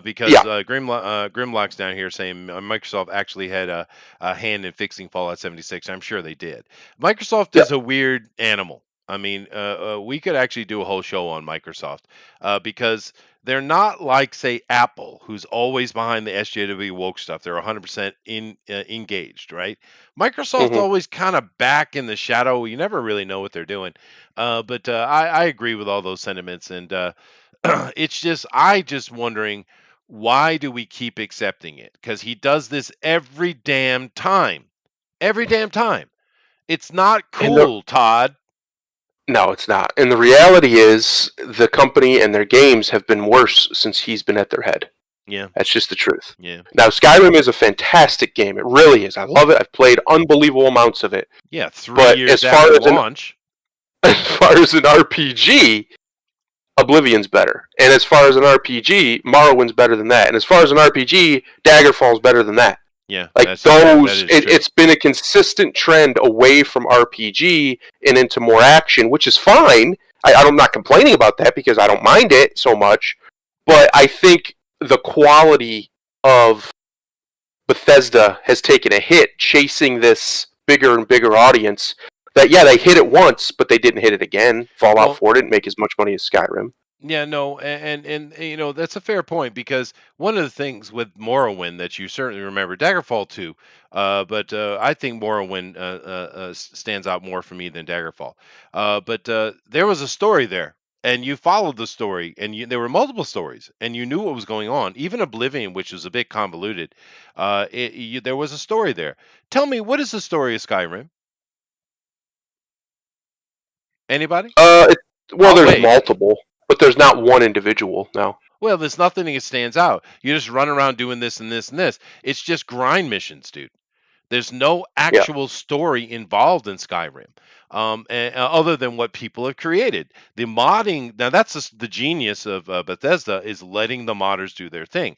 because yeah, Grimlock's down here saying Microsoft actually had a hand in fixing Fallout 76. I'm sure they did. Microsoft yeah. is a weird animal. I mean, we could actually do a whole show on Microsoft because they're not like, say, Apple, who's always behind the SJW woke stuff. They're 100% engaged, right? Microsoft's hmm always kind of back in the shadow. You never really know what they're doing. But I agree with all those sentiments, and it's just I just wondering why do we keep accepting it? Because he does this every damn time. It's not And the cool, Todd. no, it's not. And the reality is, the company and their games have been worse since he's been at their head. Yeah, That's just the truth. yeah, Now, Skyrim is a fantastic game. It really is. I love it. I've played unbelievable amounts of it. yeah. Three But years after launch. as far as an RPG, Oblivion's better. And as far as an RPG, Morrowind's better than that. And as far as an RPG, Daggerfall's better than that. Yeah, Like that those, is true. it's been a consistent trend away from RPG and into more action, which is fine. I'm not complaining about that because I don't mind it so much, but I think the quality of Bethesda has taken a hit chasing this bigger and bigger audience. That yeah, they hit it once, but they didn't hit it again. Fallout Well, 4 didn't make as much money as Skyrim. yeah, no, and you know that's a fair point because one of the things with Morrowind that you certainly remember, Daggerfall too, but I think Morrowind stands out more for me than Daggerfall. But there was a story there, and you followed the story, and there were multiple stories, and you knew what was going on. Even Oblivion, which was a bit convoluted, there was a story there. Tell me, what is the story of Skyrim? Anybody? It, well, I'll there's wait. multiple, but there's not one individual now. Well, there's nothing that stands out. You just run around doing this and this and this. It's just grind missions, dude. There's no Yeah. actual story involved in Skyrim, other than what people have created. The modding now that's the genius of Bethesda is letting the modders do their thing,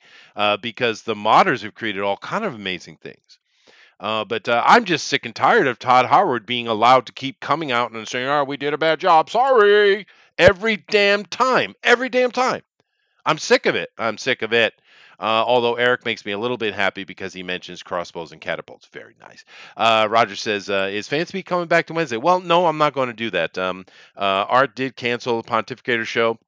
because the modders have created all kind of amazing things. But I'm just sick and tired of Todd Howard being allowed to keep coming out and saying, "Oh, we did a bad job. Sorry." Every damn time. Every damn time. I'm sick of it. I'm sick of it. Although Eric makes me a little bit happy because he mentions crossbows and catapults. Very nice. Roger says, "Is Fanspeak coming back to Wednesday?" Well, no, I'm not going to do that. Art did cancel the Pontificator show,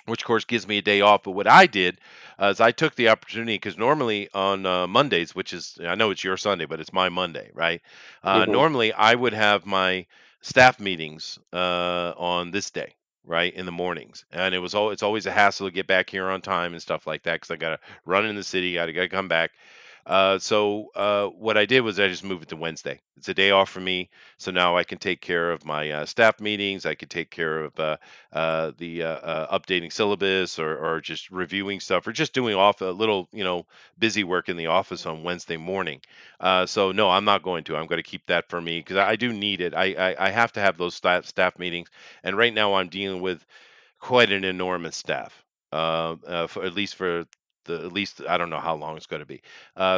which of course gives me a day off. But what I did is I took the opportunity because normally on Mondays, which is I know it's your Sunday, but it's my Monday, right? Hmm. Normally I would have my staff meetings on this day, right in the mornings, and it's always a hassle to get back here on time and stuff like that because I got to run in the city, got to come back. So what I did was I just moved it to Wednesday. It's a day off for me, so now I can take care of my staff meetings. I can take care of the updating syllabus or just reviewing stuff or just doing off a little, busy work in the office on Wednesday morning. So no, I'm not going to. I'm going to keep that for me because I do need it. I have to have those staff meetings, and right now I'm dealing with quite an enormous staff. For at least I don't know how long it's going to be.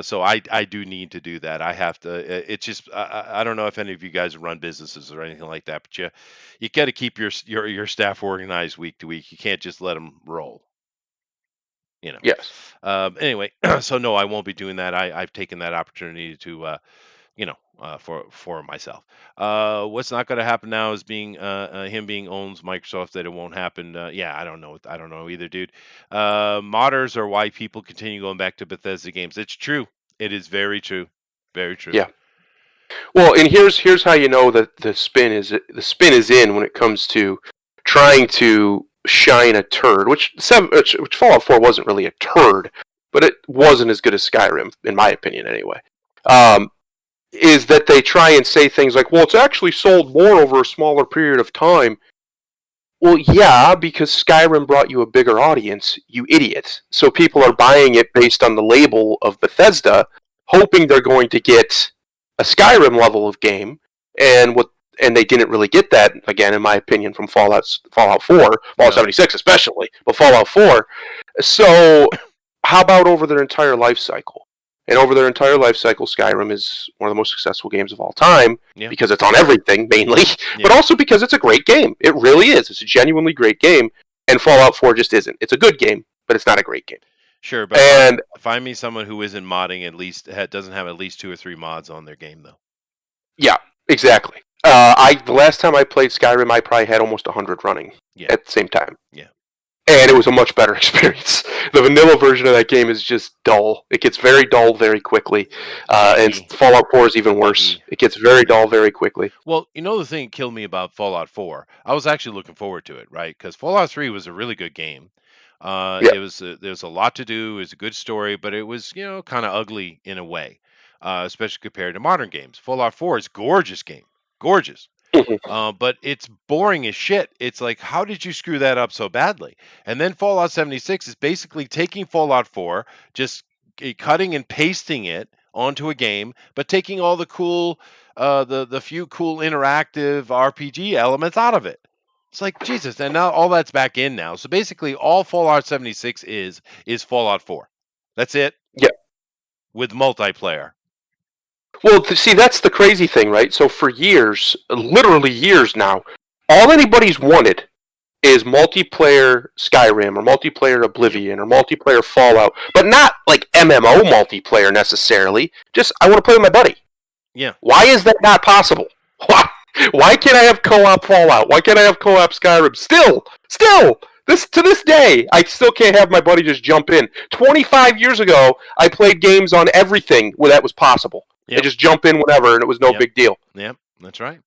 So I do need to do that. I have to. It's just I don't know if any of you guys run businesses or anything like that, but you got to keep your staff organized week to week. You can't just let them roll. You know. Yes. Anyway, so no, I won't be doing that. I've taken that opportunity to for myself. What's not going to happen now is being him being owns Microsoft that it won't happen. Yeah, I don't know. I don't know either, dude. Modders are why people continue going back to Bethesda games. It's true. It is very true. Very true. Yeah. Well, and here's how you know that the spin is in when it comes to trying to shine a turd, which Fallout 4 wasn't really a turd, but it wasn't as good as Skyrim in my opinion anyway. Um, is that they try and say things like, "Well, it's actually sold more over a smaller period of time." Well, yeah, because Skyrim brought you a bigger audience, you idiot. So people are buying it based on the label of Bethesda, hoping they're going to get a Skyrim level of game, and they didn't really get that again, in my opinion, from Fallout 4, Fallout No. 76 especially, but Fallout 4. So how about over their entire life cycle? And over their entire life cycle, Skyrim is one of the most successful games of all time Yeah. because it's on everything mainly, but Yeah. also because it's a great game. It really is. It's a genuinely great game, and Fallout 4 just isn't. It's a good game, but it's not a great game. Sure, but And find me someone who isn't modding at least doesn't have at least 2 or 3 mods on their game though. yeah, exactly. The last time I played Skyrim, I probably had almost 100 running Yeah. at the same time. Yeah. And it was a much better experience. The vanilla version of that game is just dull. It gets very dull very quickly, and Buggy. Fallout 4 is even worse. Buggy. It gets very dull very quickly. Well, the thing that killed me about Fallout 4, I was actually looking forward to it, right? Because Fallout 3 was a really good game. Yeah. There was a lot to do. It was a good story, but it was kind of ugly in a way, especially compared to modern games. Fallout 4 is gorgeous game, gorgeous. Mhm. But it's boring as shit. It's like, how did you screw that up so badly? And then Fallout 76 is basically taking Fallout 4, just cutting and pasting it onto a game, but taking all the cool, the few cool interactive RPG elements out of it. It's like Jesus, and now all that's back in now. So basically, all Fallout 76 is Fallout 4. That's it Yeah. with multiplayer. Well, see, that's the crazy thing, right? So for years, literally years now, all anybody's wanted is multiplayer Skyrim or multiplayer Yep. Oblivion or multiplayer Fallout, but not like MMO multiplayer necessarily. Just I want to play with my buddy. Yeah. Why is that not possible? Why can't I have co-op Fallout? Why can't I have co-op Skyrim? Still, this to this day, I still can't have my buddy just jump in. 25 years ago, I played games on everything where that was possible. Yep. I just jump in whenever, and it was no big deal. Yep, that's right.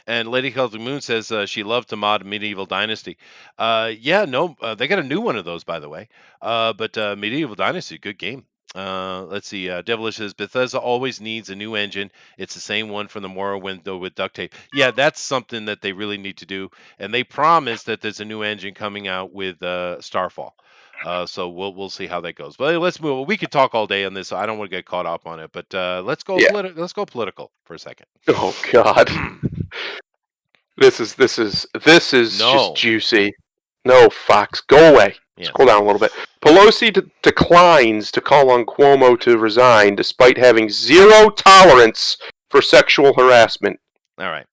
And Lady Celtic Moon says she loved to mod Medieval Dynasty. Yeah, no, they got a new one of those, by the way. But Medieval Dynasty, good game. Let's see. Devilish says Bethesda always needs a new engine. It's the same one from the Morrowind though with duct tape. Yeah, that's something that they really need to do. And they promise that there's a new engine coming out with Starfall. So we'll see how that goes. But let's move. We could talk all day on this. So I don't want to get caught up on it. But let's go. Yeah. Let's go political for a second. Oh God. This is No. just juicy. No, Fox, go away. Yes. Scroll down a little bit. Pelosi declines to call on Cuomo to resign despite having zero tolerance for sexual harassment. All right.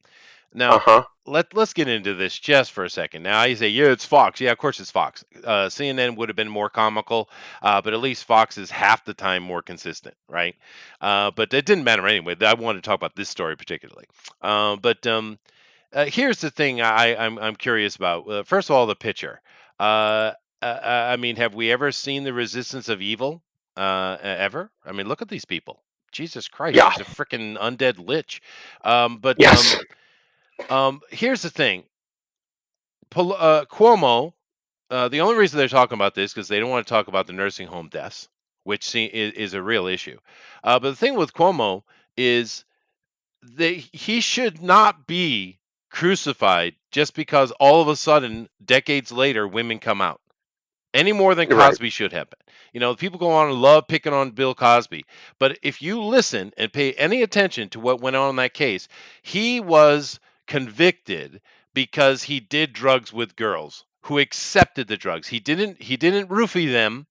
Now let's get into this just for a second. Now you say, yeah, it's Fox. Yeah, of course it's Fox. CNN would have been more comical, but at least Fox is half the time more consistent, right? But it didn't matter anyway. I wanted to talk about this story particularly. Here's the thing I'm curious about. First of all, the picture. I mean, have we ever seen the resistance of evil? Ever? I mean, look at these people. Jesus Christ, Yeah. he's a freaking undead lich. But Yes. here's the thing. Cuomo, the only reason they're talking about this because they don't want to talk about the nursing home deaths, which is a real issue. But the thing with Cuomo is he should not be crucified just because all of a sudden, decades later, women come out. Any more than Right. Cosby should have been. You know, people go on and love picking on Bill Cosby. But if you listen and pay any attention to what went on in that case, he was convicted because he did drugs with girls who accepted the drugs. He didn't roofie them,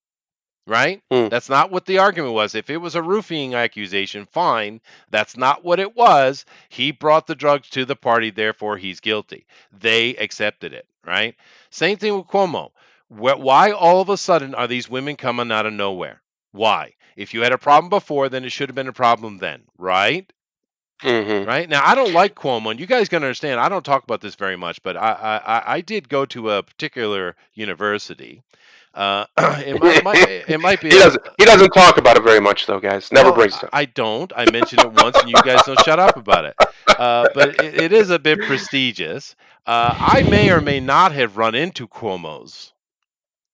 right? That's not what the argument was. If it was a roofing accusation, fine. That's not what it was. He brought the drugs to the party, therefore he's guilty. They accepted it, right? Same thing with Cuomo. Why all of a sudden are these women coming out of nowhere? Why? If you had a problem before, then it should have been a problem then, right? Mm-hmm. Right now, I don't like Cuomo, and you guys can understand. I don't talk about this very much, but I did go to a particular university. It might be. He doesn't talk about it very much, though, guys. Never brings it up. I don't. I mentioned it once, and you guys don't shut up about it. But it is a bit prestigious. I may or may not have run into Cuomo's.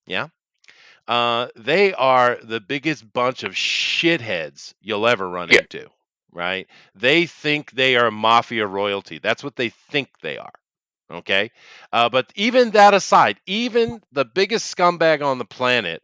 Yeah. They are the biggest bunch of shitheads you'll ever run into, right? They think they are mafia royalty. That's what they think they are. Okay. But even that aside, even the biggest scumbag on the planet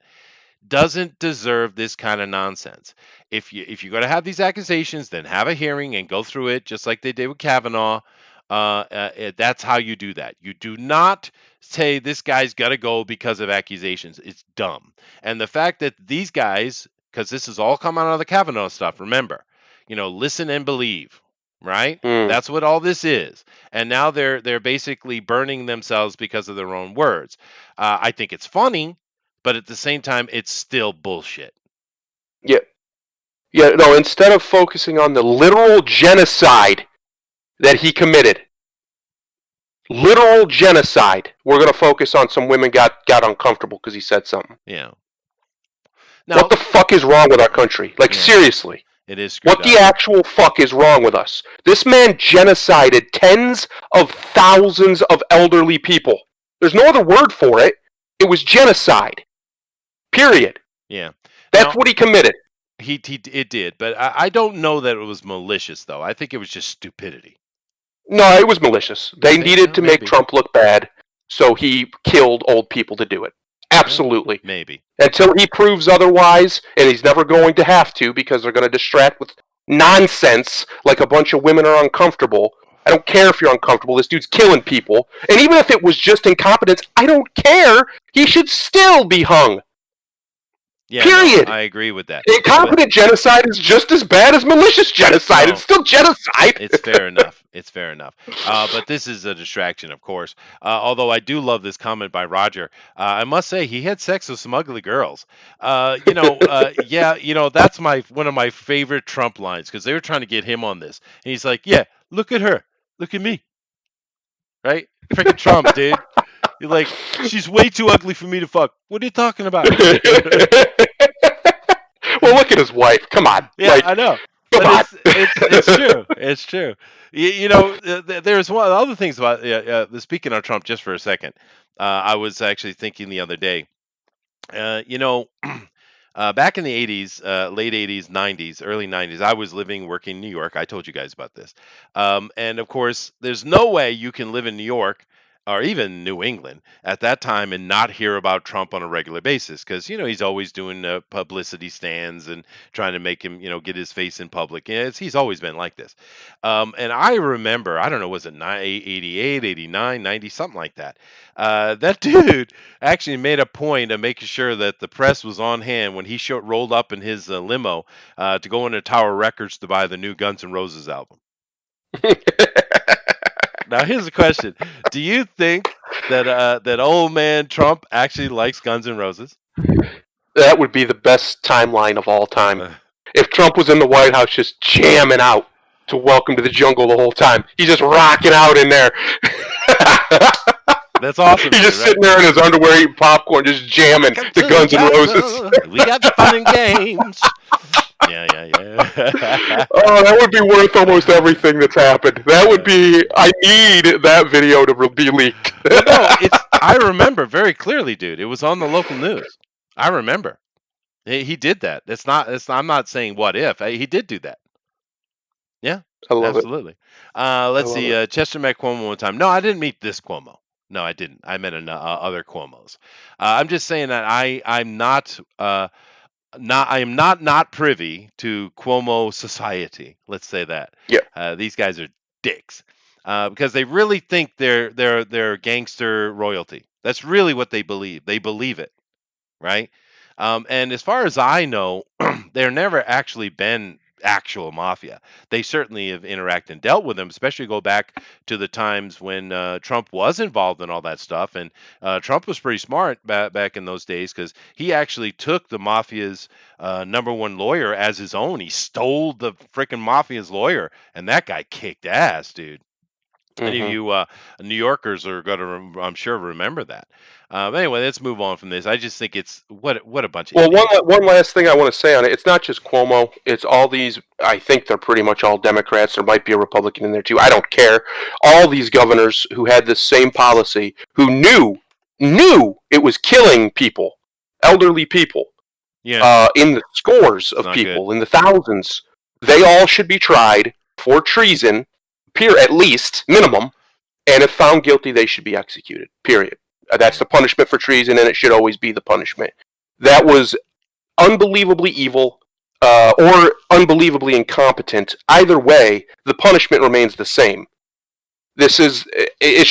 doesn't deserve this kind of nonsense. If you're going to have these accusations, then have a hearing and go through it, just like they did with Kavanaugh. That's how you do that. You do not say this guy's got to go because of accusations. It's dumb. And the fact that these guys, because this is all come out of the Kavanaugh stuff, remember, listen and believe, right? That's what all this is. And now they're basically burning themselves because of their own words. I think it's funny, but at the same time, it's still bullshit. Yeah. Yeah, no, instead of focusing on the literal genocide that he committed, literal genocide, we're going to focus on some women got uncomfortable because he said something. Yeah. Now, what the fuck is wrong with our country? Like, seriously. It is screwed What the actual fuck is wrong with us? This man genocided tens of thousands of elderly people. There's no other word for it. It was genocide. Period. Yeah. That's what he committed. It did, but I don't know that it was malicious, though. I think it was just stupidity. No, it was malicious. They needed to make Trump look bad, so he killed old people to do it. Absolutely. Maybe. Until he proves otherwise, and he's never going to have to because they're going to distract with nonsense like a bunch of women are uncomfortable. I don't care if you're uncomfortable. This dude's killing people. And even if it was just incompetence, I don't care. He should still be hung. Yeah, no, Period. I agree with that. But Incompetent genocide is just as bad as malicious genocide. It's no, still genocide. it's fair enough. It's fair enough. But this is a distraction, of course. Although I do love this comment by Roger. I must say he had sex with some ugly girls. Yeah, that's my one of my favorite Trump lines because they were trying to get him on this, and he's like, "Yeah, look at her, look at me, right? Freaking Trump, dude. You're like, she's way too ugly for me to fuck. What are you talking about?" Well, look at his wife. Come on, Yeah, like, I know, come but on. it's true. It's true. There's one other things about speaking of Trump just for a second. I was actually thinking the other day. Uh, you know, Back in the 80s, late 80s, 90s, early 90s, I was living, working in New York. I told you guys about this. And of course, there's no way you can live in New York or even New England at that time and not hear about Trump on a regular basis because, he's always doing publicity stands and trying to make him, get his face in public. Yeah, he's always been like this. And I remember, I don't know, was it 88, 89, 90, something like that? That dude actually made a point of making sure that the press was on hand when he rolled up in his limo to go into Tower Records to buy the new Guns N' Roses album. Now, here's the question: do you think that old man Trump actually likes Guns N' Roses? That would be the best timeline of all time. Uh, If Trump was in the White House just jamming out to Welcome to the Jungle the whole time, he's just rocking out in there. that's awesome, He's dude, just right? sitting there in his underwear eating popcorn, just jamming Welcome the to the Guns N' Roses. jungle. We got fun and games. Yeah, yeah. Oh, that would be worth almost everything that's happened. That would Yeah. be. I need that video to be leaked. Well, no, I remember very clearly, dude. It was on the local news. I remember. He did that. I'm not saying what if. He did do that. Yeah, I love it. absolutely. I Let's love see. it. Chester met Cuomo one time. No, I didn't meet this Cuomo. No, I didn't. I met other Cuomos. I'm just saying that I'm I am not privy to Cuomo society. Let's say that. Yeah. These guys are dicks because they really think they're gangster royalty. That's really what they believe. They believe it, right? And as far as I know, there never actually been actual mafia. They certainly have interacted and dealt with them, especially go back to the times when Trump was involved in all that stuff. And Trump was pretty smart back in those days because he actually took the mafia's number one lawyer as his own. He stole the freaking mafia's lawyer, and that guy kicked ass, dude. Any of Hmm. you New Yorkers are going to, I'm sure, remember that. Anyway, let's move on from this. I just think it's what a bunch of Well, idiots. one last thing I want to say on it. It's not just Cuomo. It's all these. I think they're pretty much all Democrats. There might be a Republican in there too. I don't care. All these governors who had this same policy, who knew it was killing people, elderly people, Yeah, in the scores it's of not good. people, in the thousands. They all should be tried for treason, at least minimum. And if found guilty, they should be executed. Period. That's Yeah, the punishment for treason, and it should always be the punishment. That was unbelievably evil, or unbelievably incompetent. Either way, the punishment remains the same. It's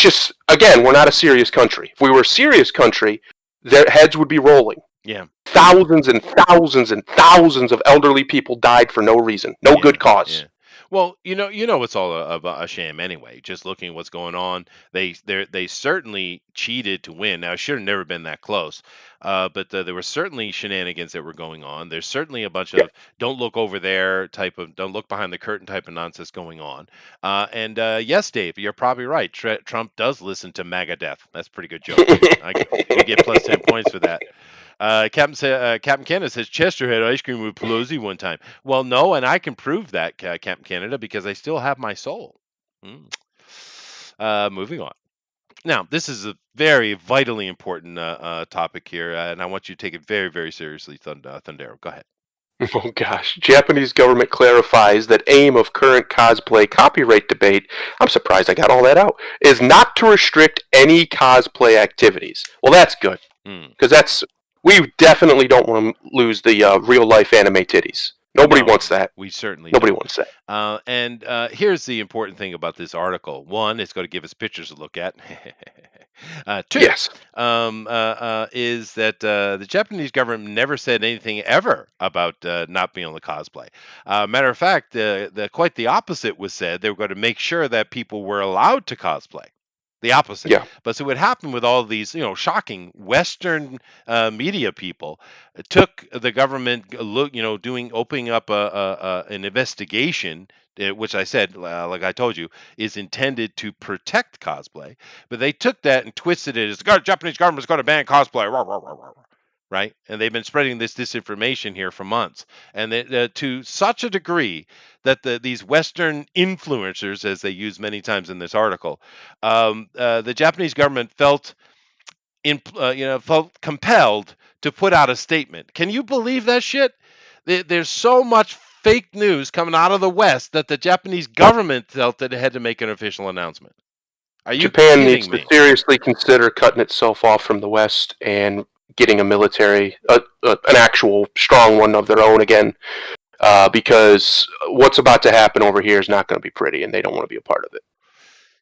just, again, we're not a serious country. If we were a serious country, their heads would be rolling. yeah, Thousands and thousands and thousands of elderly people died for no reason, no yeah, good cause. yeah. Well, it's all about a sham anyway. Just looking at what's going on, they certainly cheated to win. Now, it should have never been that close, but there were certainly shenanigans that were going on. There's certainly a bunch Yeah. of don't look over there type of don't look behind the curtain type of nonsense going on. And yes, Dave, you're probably right. Trump does listen to MAGA death. That's a pretty good joke, dude. You get plus 10 points for that. Captain Canada says Chester had ice cream with Pelosi one time. Well, no, and I can prove that, Captain Canada, because I still have my soul. Mm. Moving on. Now, this is a very vitally important topic here, and I want you to take it very, very seriously, Thundero. Go ahead. Oh gosh. Japanese government clarifies that aim of current cosplay copyright debate, I'm surprised I got all that out, is not to restrict any cosplay activities. Well, that's good, Mm. because we definitely don't want to lose the real life anime titties. Nobody No, wants that. we certainly Nobody don't. wants that. And here's the important thing about this article. One, it's going to give us pictures to look at. Two Yes. is that the Japanese government never said anything ever about not being able to cosplay. Matter of fact, quite the opposite was said. They were going to make sure that people were allowed to cosplay. The opposite. Yeah. But so what happened with all these, shocking Western media people took the government doing opening up an investigation, which I said, like I told you, is intended to protect cosplay. But they took that and twisted it as the Japanese government's going to ban cosplay, rah, rah, rah, rah, rah, right? And they've been spreading this disinformation here for months, and to such a degree that these Western influencers, as they use many times in this article, the Japanese government felt compelled to put out a statement. Can you believe that shit? There's so much fake news coming out of the West that the Japanese government felt that it had to make an official announcement. Are you Japan needs kidding to me? seriously consider cutting itself off from the West and getting a military, an actual strong one of their own again, because what's about to happen over here is not going to be pretty, and they don't want to be a part of it.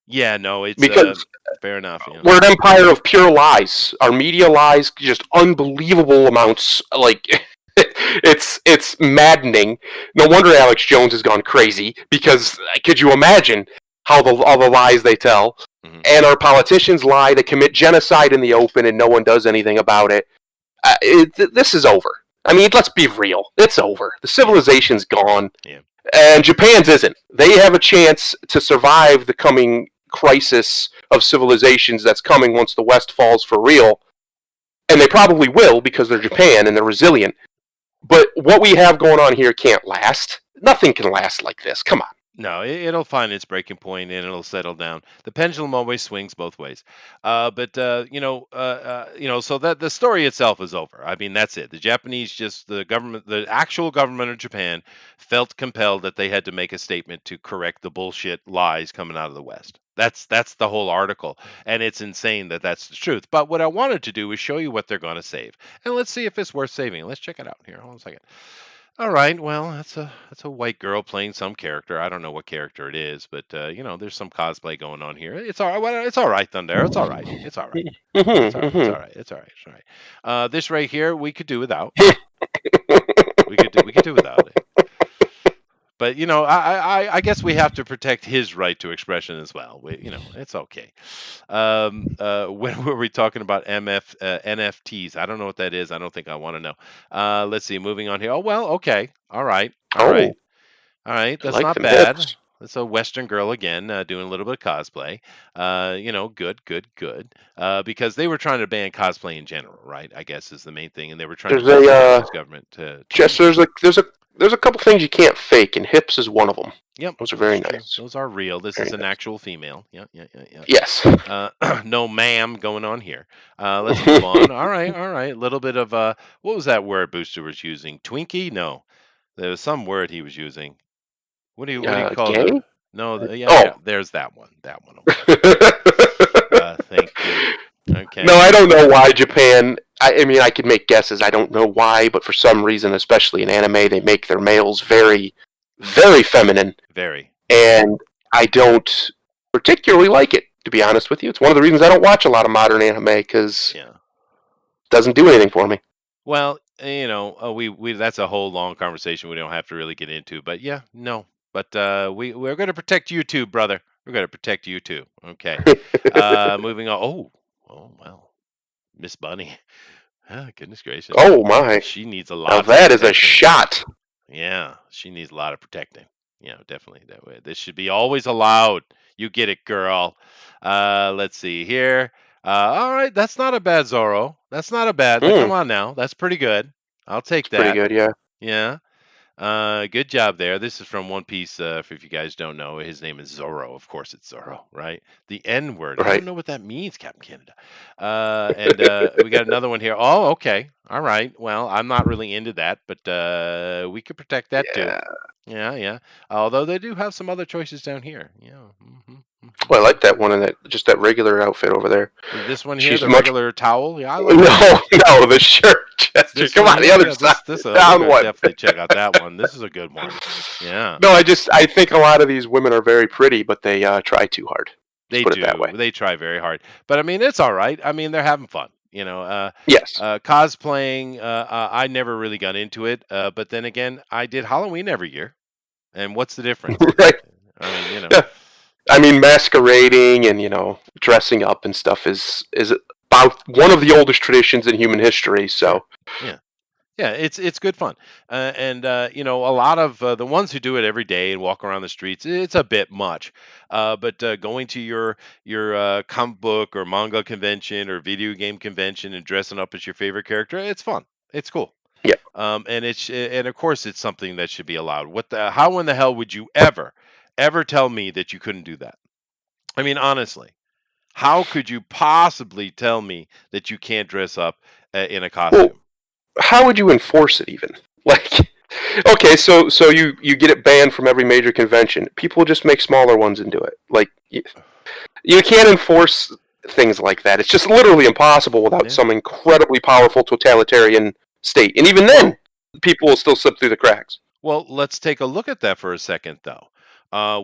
Yeah, no, it's Because fair enough. Yeah. we're an empire of pure lies. Our media lies just unbelievable amounts. Like it's maddening. No wonder Alex Jones has gone crazy. Because could you imagine how all the lies they tell? Mm-hmm. And our politicians lie. They commit genocide in the open, and no one does anything about it. This is over. I mean, let's be real. It's over. The civilization's gone. Yeah. And Japan's isn't. They have a chance to survive the coming crisis of civilizations that's coming once the West falls for real. And they probably will because they're Japan and they're resilient. But what we have going on here can't last. Nothing can last like this. Come on. No, it'll find its breaking point and it'll settle down. The pendulum always swings both ways. So that the story itself is over. I mean, that's it. The Japanese, the actual government of Japan, felt compelled that they had to make a statement to correct the bullshit lies coming out of the West. That's the whole article, and it's insane that that's the truth. But what I wanted to do is show you what they're going to save, and let's see if it's worth saving. Let's check it out here. Hold on a second. All right. Well, that's a white girl playing some character. I don't know what character it is, but there's some cosplay going on here. It's all right. Well, it's all right, Thunder. It's all right. It's all right. It's all right. It's all right. It's all right. It's all right. This right here, we could do without. We could do without it. But I guess we have to protect his right to expression as well. It's okay. When were we talking about NFTs? I don't know what that is. I don't think I want to know. Let's see. Moving on here. Oh well. Okay. All right. All right. All right. I That's like not them bad. hips. That's a Western girl again, doing a little bit of cosplay. Good. Because they were trying to ban cosplay in general, right? I guess is the main thing, and they were trying to There's push the a Japanese government to. just there's a couple things you can't fake, and hips is one of them. Yep, Those are very that's true. nice. Those are real. This Very is an nice. actual female. Yeah. Yes. No ma'am going on here. Let's move on. All right. A little bit of what was that word Booster was using? Twinkie? No, there was some word he was using. What do you call Gay? the? No, Oh. yeah. There's that one. That one over there. Thank you. Okay. No, I don't know why Japan. I mean, I could make guesses. I don't know why, but for some reason, especially in anime, they make their males very, very feminine, Very. and I don't particularly like it. To be honest with you, it's one of the reasons I don't watch a lot of modern anime because Yeah. it doesn't do anything for me. Well, we that's a whole long conversation we don't have to really get into. But yeah, no. But we're going to protect you too, brother. We're going to protect you too. Okay. Moving on. Oh well, Miss Bunny. Oh, goodness gracious. Oh my! She needs a Now lot of that is a protecting. shot. Yeah, she needs a lot of protecting. Definitely that way. This should be always allowed. You get it, girl. Let's see here. All right, that's not a bad Zorro. That's not a bad. Come on now, that's pretty good. I'll take It's pretty that. good, yeah. Yeah. Good job there. This is from One Piece. If you guys don't know, his name is Zoro. Of course, it's Zoro, right? The N word. I Right. don't know what that means, Captain Canada. And we got another one here. Oh, okay. All right. Well, I'm not really into that, but we could protect that too. Yeah. Yeah. Although they do have some other choices down here. Yeah. Well, I like that one and that regular outfit over there. This one here, She's the much- regular towel. Yeah, I like that. No, the shirt. Chester. This Come one on, the here, other yeah, side. we're Down gonna one. definitely check out that one. This is a good one. Yeah. No, I think a lot of these women are very pretty, but they try too hard. Let's They put it that do. way. They try very hard. But I mean, it's all right. I mean, they're having fun. Yes. Cosplaying. I never really got into it. But then again, I did Halloween every year. And what's the difference? Right. I mean, Yeah. I mean, masquerading and dressing up and stuff is about one of the oldest traditions in human history. sure. So Yeah. Yeah, it's good fun, and a lot of the ones who do it every day and walk around the streets, it's a bit much. But going to your comic book or manga convention or video game convention and dressing up as your favorite character, it's fun. It's cool. yeah. And of course it's something that should be allowed. How in the hell would you ever tell me that you couldn't do that? I mean, honestly, how could you possibly tell me that you can't dress up in a Well, costume? how would you enforce it even? Like, okay, so you get it banned from every major convention. People just make smaller ones and do it. Like, you can't enforce things like that. It's just literally impossible without Yeah. some incredibly powerful totalitarian state. And even then, Well, people will still slip through the cracks. Well, let's take a look at that for a second, though.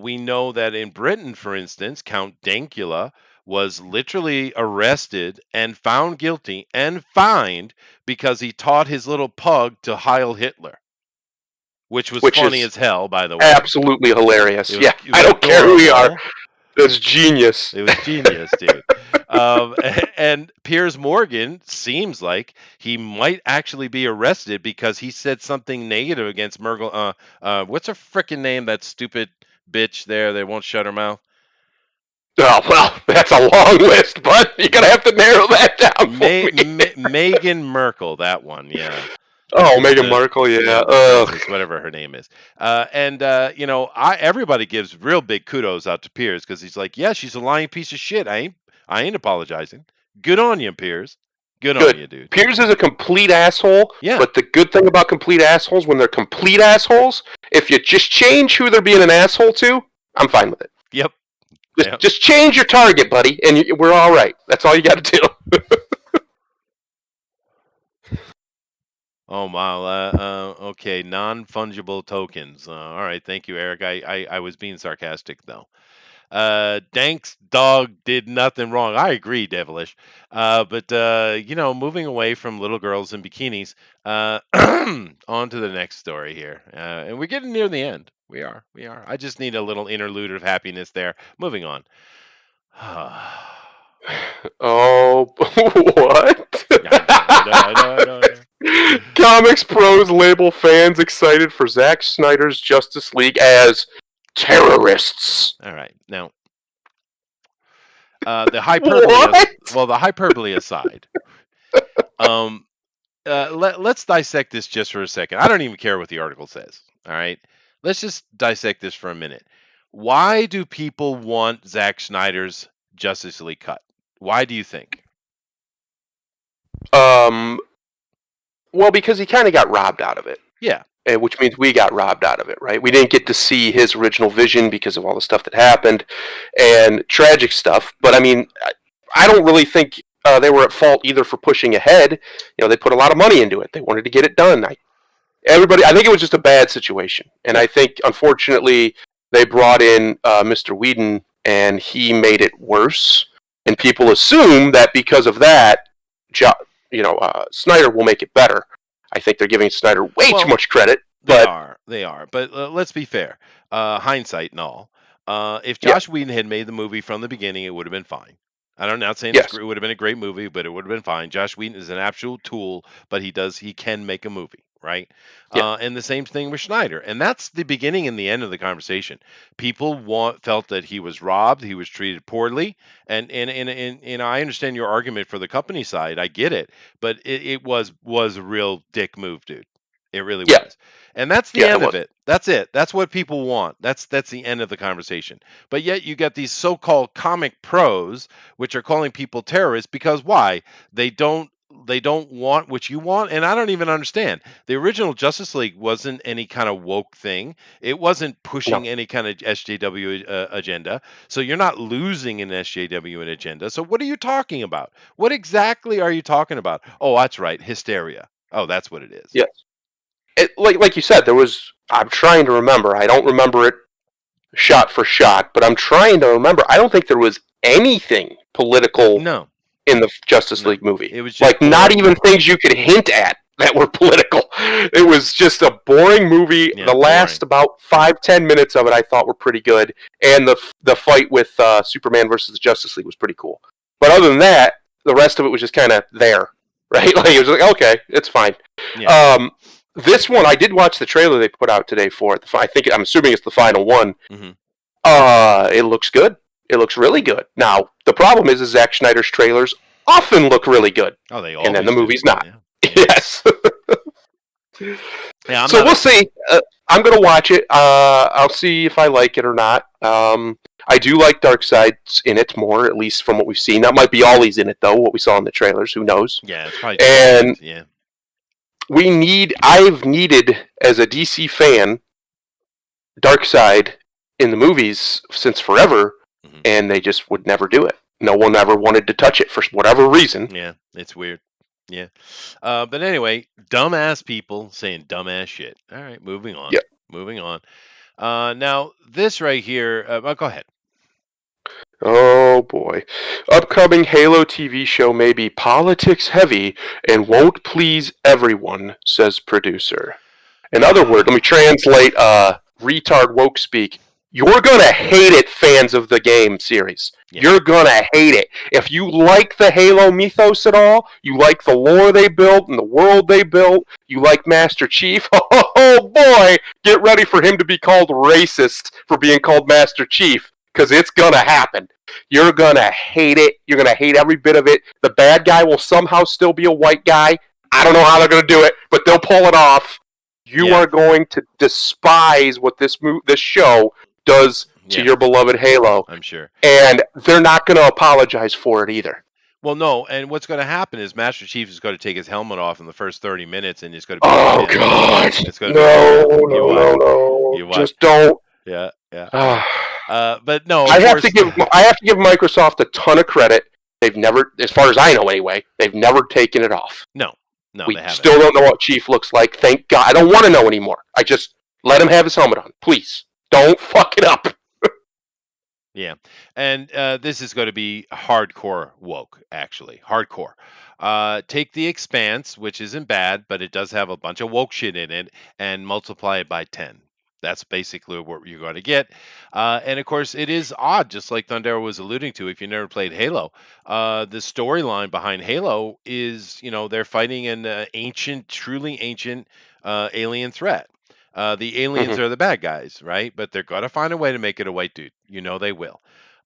We know that in Britain, for instance, Count Dankula was literally arrested and found guilty and fined because he taught his little pug to Heil Hitler, which was Which funny is as hell, by the way. absolutely It hilarious. was Yeah, it I was don't care who we are. adorable. That's genius. It was genius, dude. And Piers Morgan seems like he might actually be arrested because he said something negative against Merkel. What's her freaking name? That stupid bitch there. They won't shut her mouth. Oh, well, that's a long list, but you're going to have to narrow that down for me. Meghan Merkel. That one. Yeah. Oh, Meghan The Markle, yeah. yeah, the Ugh. princess, whatever her name is. And I everybody gives real big kudos out to Piers because he's like, yeah, she's a lying piece of shit. I ain't apologizing. Good on you, Piers. Good on Good. you, dude. Piers is a complete asshole, Yeah. but the good thing about complete assholes, when they're complete assholes, if you just change who they're being an asshole to, I'm fine with it. Yep. Just, Yep. just change your target, buddy, and we're all right. That's all you got to do. Oh wow. Okay. Non-fungible tokens. All right. Thank you, Eric. I was being sarcastic though. Dank's dog did nothing wrong. I agree, Devilish. But moving away from little girls in bikinis, on to the next story here. And we're getting near the end. We are. We are. I just need a little interlude of happiness there. Moving on. Oh, what? I know. Comics pros label fans excited for Zack Snyder's Justice League as terrorists. All right. Now, the hyperbole. What? Well, the hyperbole aside, um, let's dissect this just for a second. I don't even care what the article says. All right. Let's just dissect this for a minute. Why do people want Zack Snyder's Justice League cut? Why do you think? Um, well, because he kind of got robbed out of it. Yeah. Which means we got robbed out of it, right? We didn't get to see his original vision because of all the stuff that happened and tragic stuff. But I mean, I don't really think they were at fault either for pushing ahead. They put a lot of money into it. They wanted to get it done. I think it was just a bad situation, and I think unfortunately they brought in Mr. Whedon, and he made it worse. And people assume that because of that, Snyder will make it better. I think they're giving Snyder way too much credit. They But are. They are. But let's be fair. Hindsight and all. If yeah, Josh Whedon had made the I'm from the beginning, it would have been fine. I'm not saying yes, it would have been a great movie, but it would have been fine. Josh Whedon is an actual tool, but he can make a movie, right? yeah, And the same thing with Schneider, and that's the beginning and the end of the conversation. People felt that he was robbed, he was treated poorly, and I understand your argument for the company side. I get it, but it was a real dick move, dude. It really yeah, was. And that's the yeah. It end of was. it. That's it. That's what people want. That's the end of the conversation. But yet you got these so-called comic pros which are calling people terrorists because why? They don't want what you want, and I don't even understand. The original Justice League wasn't any kind of woke thing. It wasn't No. pushing any kind of SJW agenda. So you're not losing an SJW agenda. So what are you talking about? What exactly are you talking about? Oh, that's right, hysteria. Oh, that's what it is. Yeah. Like you said, there was. I'm trying to remember. I don't remember it shot for shot, but I'm trying to remember. I don't think there was anything political No, in the Justice no. League movie. It was just Like, not boring. even things you could hint at that were political. It was just a boring movie. Yeah, The boring. last about 5-10 minutes of it I thought were pretty good, and the fight with Superman versus the Justice League was pretty cool. But other than that, the rest of it was just kind of there, right? Like it was like, okay, it's fine. Yeah. Um, this one I did watch the trailer they put out today for it. I think I'm assuming it's the final one. Hmm. It looks good. It looks really good. Now the problem is Zack Snyder's trailers often look really good, Oh, they and then the always do. movie's not. Yeah. Yeah. Yes. Yeah. I'm So not we'll a. see. I'm gonna watch it. I'll see if I like it or not. I do like Darkseid's in it more, at least from what we've seen. That might be all he's in it, though. What we saw in the trailers, who knows? Yeah, it's probably just the And end. Yeah. I've needed as a DC fan, Darkseid in the movies since forever, Hmm. and they just would never do it. No one ever wanted to touch it for whatever reason. Yeah. It's weird. Yeah. But anyway, dumbass people saying dumbass shit. All right, moving on. Yep. Moving on. Now this right here. Go ahead. Oh boy. Upcoming Halo TV show may be politics heavy and won't please everyone, says producer. In other words, let me translate retard woke speak. You're gonna hate it, fans of the game series. Yeah. You're gonna hate it. If you like the Halo mythos at all, you like the lore they built and the world they built, you like Master Chief, oh boy, get ready for him to be called racist for being called Master Chief, because it's gonna happen. You're gonna hate it. You're gonna hate every bit of it. The bad guy will somehow still be a white guy. I don't know how they're gonna do it, but they'll pull it off. You Yeah. are going to despise what this show does to Yeah. your beloved Halo, I'm sure. and they're not going to apologize for it either. Well, no, and what's going to happen is Master Chief is going to take his helmet off in the first 30 minutes, and it's going to be Oh man. God! It's going to be No, you no, watch, no, no! you watch. Just don't. Yeah, yeah. Ah. But no, of I have course, to give Microsoft a ton of credit. They've never, as far as I know anyway, they've never taken it off. no, no, We they haven't. still don't know what Chief looks like. Thank God. I don't want to know anymore. I just let him have his helmet on, please. Don't fuck it up. Yeah, and this is going to be hardcore woke, actually, hardcore. Take The Expanse, which isn't bad, but it does have a bunch of woke shit in it, and multiply it by 10. That's basically what you're going to get. And of course, it is odd, just like Thunder was alluding to. If you never played Halo, the storyline behind Halo is, they're fighting an ancient, truly ancient alien threat. The aliens Mhm. are the bad guys, right? But they're gonna find a way to make it a white dude. You know they will.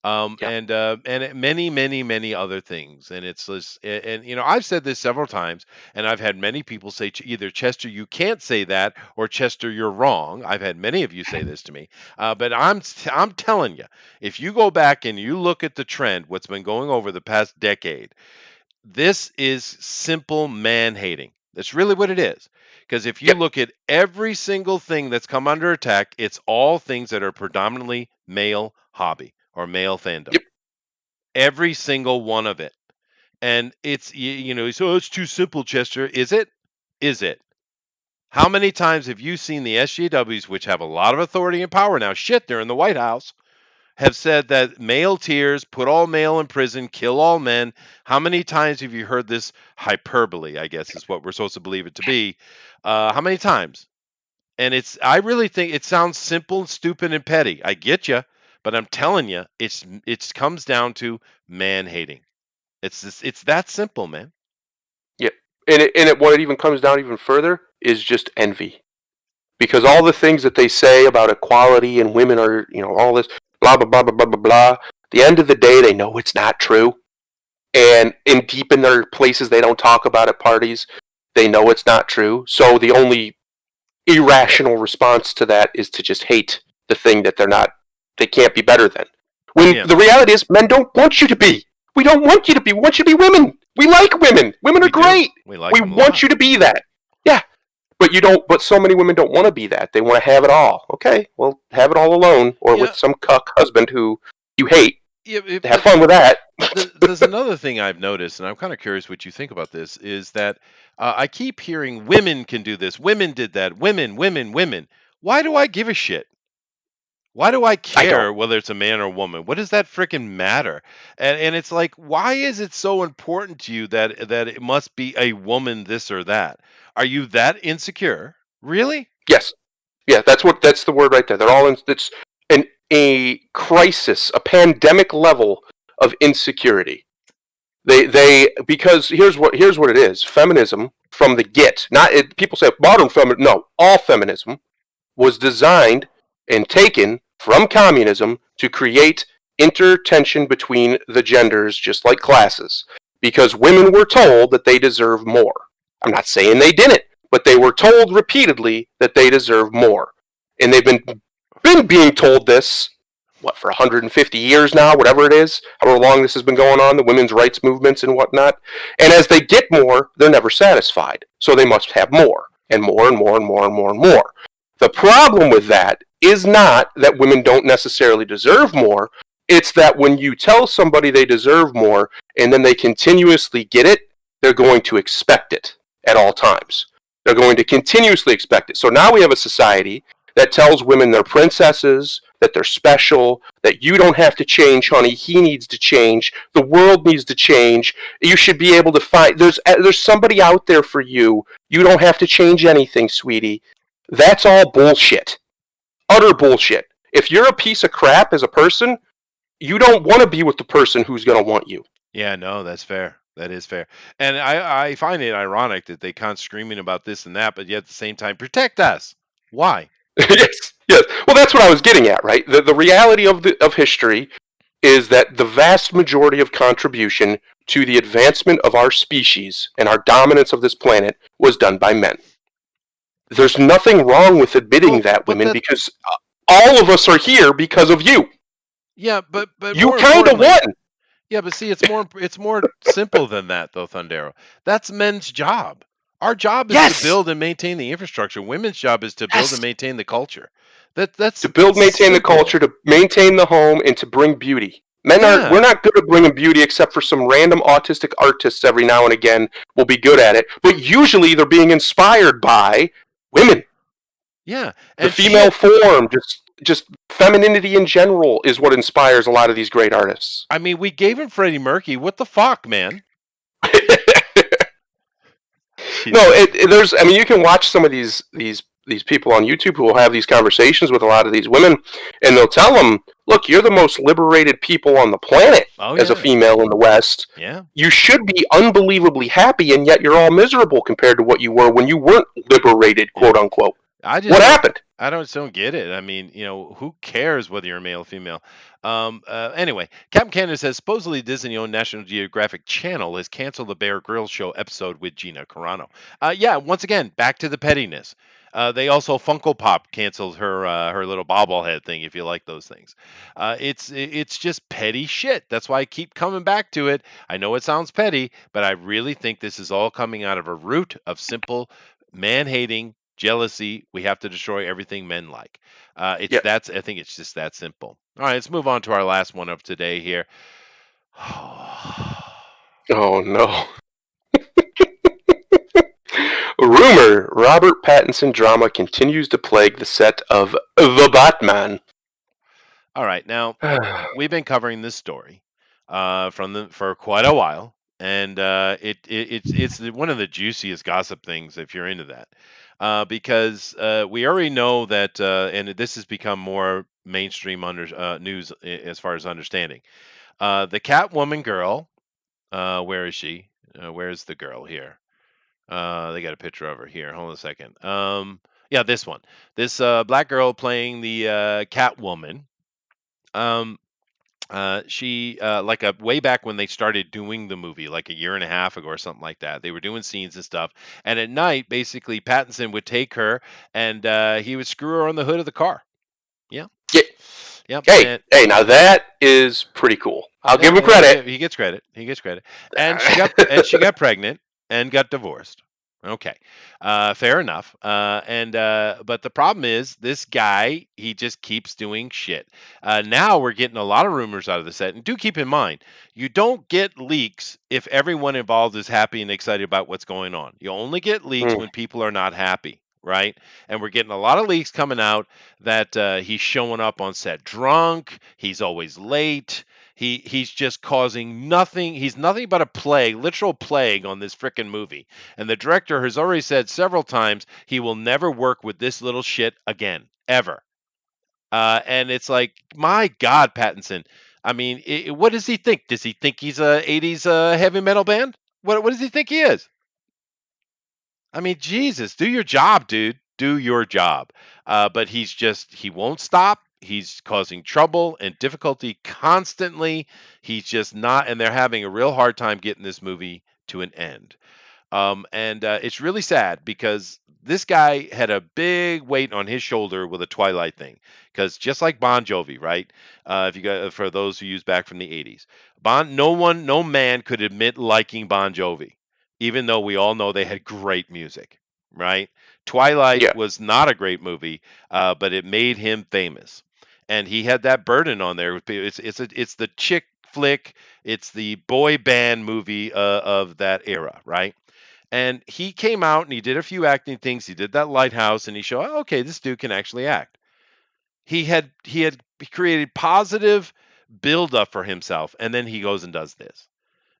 Yeah. Many, many, many other things. And it's just, and I've said this several times, and I've had many people say either Chester, you can't say that, or Chester, you're wrong. I've had many of you say this to me, but I'm telling you, if you go back and you look at the trend, what's been going over the past decade, this is simple man hating. That's really what it is. Because if you Yep. look at every single thing that's come under attack, it's all things that are predominantly male hobby or male fandom. Yep. Every single one of it. And it's, so it's too simple, Chester. Is it? Is it? How many times have you seen the SJWs, which have a lot of authority and power now? Shit, they're in the White House, have said that male tiers, put all male in prison, kill all men. How many times have you heard this hyperbole? I guess is what we're supposed to believe it to be. How many times? And I really think it sounds simple, stupid, and petty. I get you, but I'm telling you, it comes down to man hating. It's that simple, man. Yep. What it even comes down even further is just envy. Because all the things that they say about equality and women are, all this blah blah blah blah blah blah blah. At the end of the day, they know it's not true, and in deep in their places they don't talk about at parties, they know it's not true. So the only irrational response to that is to just hate the thing that they can't be better than. When Yeah, the reality is, men don't want you to be. We don't want you to be. We want you to be women. We like women. Women are we do. great. We like We them a want lot. you to be that. Yeah. But you don't. But so many women don't want to be that. They want to have it all. Okay, well, have it all alone, or Yeah, with some cuck husband who you hate. yeah. Have But fun with that. there's another thing I've noticed, and I'm kind of curious what you think about this, is that I keep hearing women can do this, women did that, women, women, women. Why do I give a shit? Why do I I don't. care whether it's a man or a woman? What does that freaking matter? And it's like, why is it so important to you that it must be a woman this or that? Are you that insecure? Really? Yes. Yeah, that's the word right there. They're all in. It's a crisis, a pandemic level of insecurity. They because here's what it is. Feminism from the get. Not it, people say modern feminism. No, all feminism was designed and taken from communism to create intertension between the genders, just like classes, because women were told that they deserve more. I'm not saying they didn't, but they were told repeatedly that they deserve more, and they've been being told this what for 150 years now, whatever it is, however long this has been going on, the women's rights movements and whatnot. And as they get more, they're never satisfied, so they must have more and more and more and more and more and more. The problem with that is not that women don't necessarily deserve more. It's that when you tell somebody they deserve more and then they continuously get it, they're going to expect it at all times. They're going to continuously expect it. So now we have a society that tells women they're princesses, that they're special, that you don't have to change, honey. He needs to change. The world needs to change. You should be able to find. There's somebody out there for you. You don't have to change anything, sweetie. That's all bullshit. Utter bullshit. If you're a piece of crap as a person, you don't want to be with the person who's going to want you. Yeah, no, that's fair. That is fair. And I find it ironic that they can't screaming about this and that, but yet at the same time protect us. Why? Yes, yes. Well, that's what I was getting at, right? The reality of history is that the vast majority of contribution to the advancement of our species and our dominance of this planet was done by men. There's nothing wrong with admitting Well, that, but women, that because all of us are here because of you. yeah, but You more kind of importantly, won. yeah, but see, it's more simple than that, though, Thundero. That's men's job. Our job is to Yes, build and maintain the infrastructure. Women's job is to build and yes. maintain the culture. That's To build, maintain the simple. culture, to maintain the home, and to bring beauty. Men aren't. We're Yeah, not good at bringing beauty, except for some random autistic artists every now and again will be good at it. But usually they're being inspired by women. yeah, The and female form, just femininity in general, is what inspires a lot of these great artists. I mean, we gave him Freddie Mercury. What the fuck, man? No, Jesus. there's. I mean, you can watch some of these people on YouTube who will have these conversations with a lot of these women, and they'll tell them, "Look, you're the most liberated people on the planet Oh as a yeah, female in the West. yeah. You should be unbelievably happy, and yet you're all miserable compared to what you were when you weren't liberated, Yeah. quote unquote. I just What don't. happened?" I don't get it. I mean, who cares whether you're male or female? Anyway, Captain Canada says supposedly Disney-owned National Geographic Channel has canceled the Bear Grylls show episode with Gina Carano. Yeah, once again, back to the pettiness. They also Funko Pop canceled her little bobblehead thing. If you like those things, it's just petty shit. That's why I keep coming back to it. I know it sounds petty, but I really think this is all coming out of a root of simple man hating jealousy. We have to destroy everything men like. It's Yeah. that's I think it's just that simple. All right, let's move on to our last one of today here. Oh no. Rumor: Robert Pattinson drama continues to plague the set of The Batman. All right, now we've been covering this story for quite a while, and it's one of the juiciest gossip things if you're into that, because we already know that, and this has become more mainstream news as far as understanding. The Catwoman girl, where is she? Where's the girl here? They got a picture of her here. Hold on a second. Yeah, this one. This black girl playing the Catwoman. Um, she like a way back when they started doing the movie, like a year and a half ago or something like that. They were doing scenes and stuff, and at night, basically, Pattinson would take her and he would screw her on the hood of the car. Yeah, Yeah. yep, Hey, and hey, now that is pretty cool. I'll give yeah, him credit. he gets credit. He gets credit. And she got pregnant and got divorced. Okay, fair enough. But the problem is this guy. He just keeps doing shit. Now we're getting a lot of rumors out of the set. And do keep in mind, you don't get leaks if everyone involved is happy and excited about what's going on. You only get leaks Hmm. when people are not happy. right? And we're getting a lot of leaks coming out that he's showing up on set drunk. He's always late. He's just causing nothing. He's nothing but a plague, literal plague on this freaking movie. And the director has already said several times he will never work with this little shit again, ever. And it's like, my God, Pattinson. I mean, what does he think? Does he think he's a '80s heavy metal band? What does he think he is? I mean, Jesus, do your job, dude. Do your job. But he won't stop. He's causing trouble and difficulty constantly. He's just not, and they're having a real hard time getting this movie to an end. And it's really sad because this guy had a big weight on his shoulder with a Twilight thing. Because just like Bon Jovi, right? If you got for those who use back from the '80s, no man could admit liking Bon Jovi, even though we all know they had great music, right? Twilight Yeah. was not a great movie, but it made him famous, and he had that burden on there. It's the chick flick, it's the boy band movie of that era, right? And he came out and he did a few acting things. He did that Lighthouse, and he showed, oh, okay, this dude can actually act. He had created positive build up for himself, and then he goes and does this.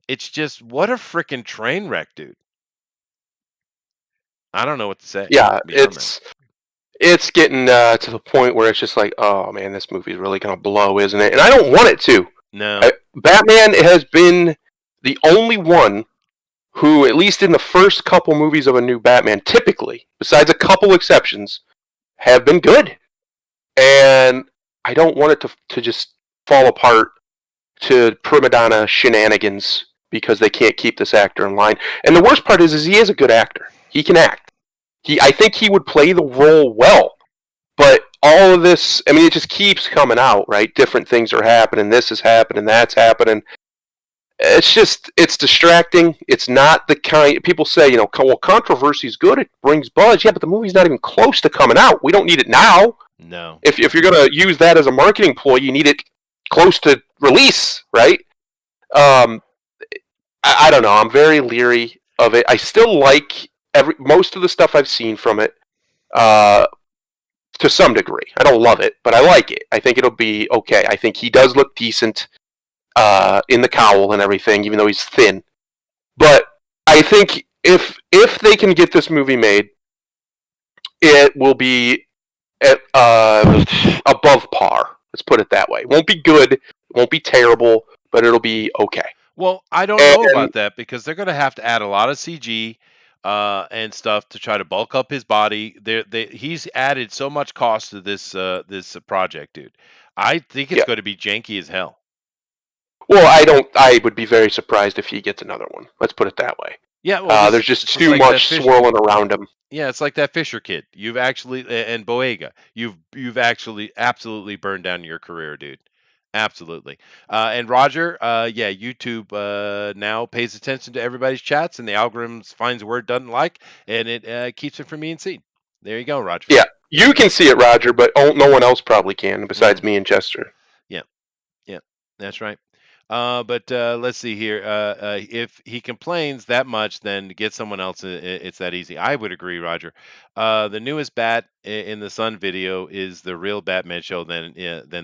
It's just what a freaking train wreck, dude. I don't know what to say Yeah, beyond that. it's getting to the point where it's just like, oh man, this movie's really gonna blow, isn't it? And I don't want it to. No, Batman has been the only one who, at least in the first couple movies of a new Batman, typically, besides a couple exceptions, have been good. And I don't want it to just fall apart to prima donna shenanigans because they can't keep this actor in line. And the worst part is he is a good actor. He can act. I think he would play the role well. But all of this, I mean, it just keeps coming out, right? Different things are happening. This is happening. That's happening. It's distracting. It's not the kind people say, well, controversy is good. It brings buzz. Yeah, but the movie's not even close to coming out. We don't need it now. no. If you're going to use that as a marketing ploy, you need it close to release, right? Um, I don't know. I'm very leery of it. I still like most of the stuff I've seen from it. To some degree. I don't love it, but I like it. I think it'll be okay. I think he does look decent in the cowl and everything, even though he's thin. But I think if they can get this movie made, it will be at, above par. Let's put it that way. It won't be good. It won't be terrible, but it'll be okay. Well, I don't know And about that because they're going to have to add a lot of CG and stuff to try to bulk up his body. He's added so much cost to this project, dude. I think it's yeah, going to be janky as hell. well, I don't. I would be very surprised if he gets another one. Let's put it that way. Yeah, well, There's just it's just too like that much fish. swirling around him. Yeah, it's like that Fisher kid. You've actually and Boyega. You've actually absolutely burned down your career, dude. Absolutely. And Roger, yeah, YouTube now pays attention to everybody's chats, and the algorithms finds a word doesn't like, and it keeps it from being seen. There you go, Roger. Yeah, you can see it, Roger, but no one else probably can besides me and Chester. Yeah, yeah, that's right. But let's see here. If he complains that much, then get someone else. It's that easy. I would agree, Roger. The newest Bat in the Sun video is the real Batman show than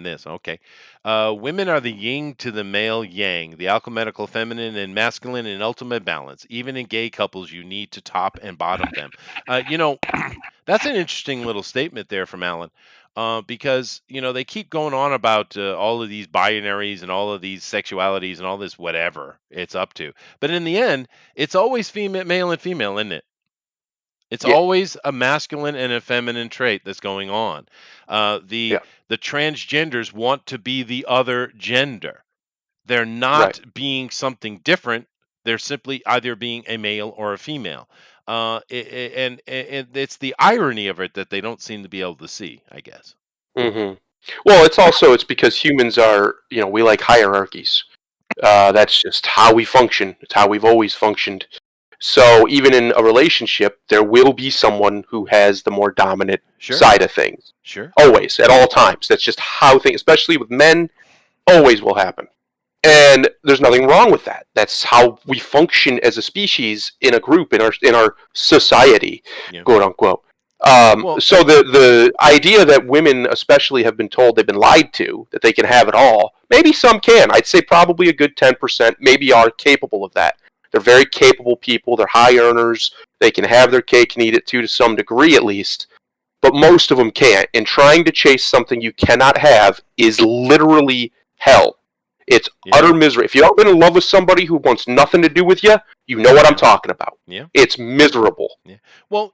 this. Okay. Women are the yin to the male yang, the alchemical feminine and masculine in ultimate balance. Even in gay couples, you need to top and bottom them. That's an interesting little statement there from Alan. Because they keep going on about all of these binaries and all of these sexualities and all this whatever it's up to, but in the end, it's always male and female, isn't it? It's Yeah, always a masculine and a feminine trait that's going on. Uh, the yeah, the transgenders want to be the other gender. They're right. not being something different. They're simply either being a male or a female. And it's the irony of it that they don't seem to be able to see, I guess. hmm Well, it's because humans are, we like hierarchies. That's just how we function. It's how we've always functioned. So even in a relationship, there will be someone who has the more dominant Sure, side of things. sure. Always, at all times. That's just how things, especially with men, always will happen. And there's nothing wrong with that. That's how we function as a species in a group in our society, Yeah. quote unquote. Well, So the idea that women, especially, have been told they've been lied to that they can have it all. Maybe some can. I'd say probably a good 10% maybe are capable of that. They're very capable people. They're high earners. They can have their cake and eat it too, to some degree at least. But most of them can't. And trying to chase something you cannot have is literally hell. It's yeah, utter misery. If you've ever been in love with somebody who wants nothing to do with you, you know what I'm yeah, talking about. yeah. It's miserable. Yeah. Well,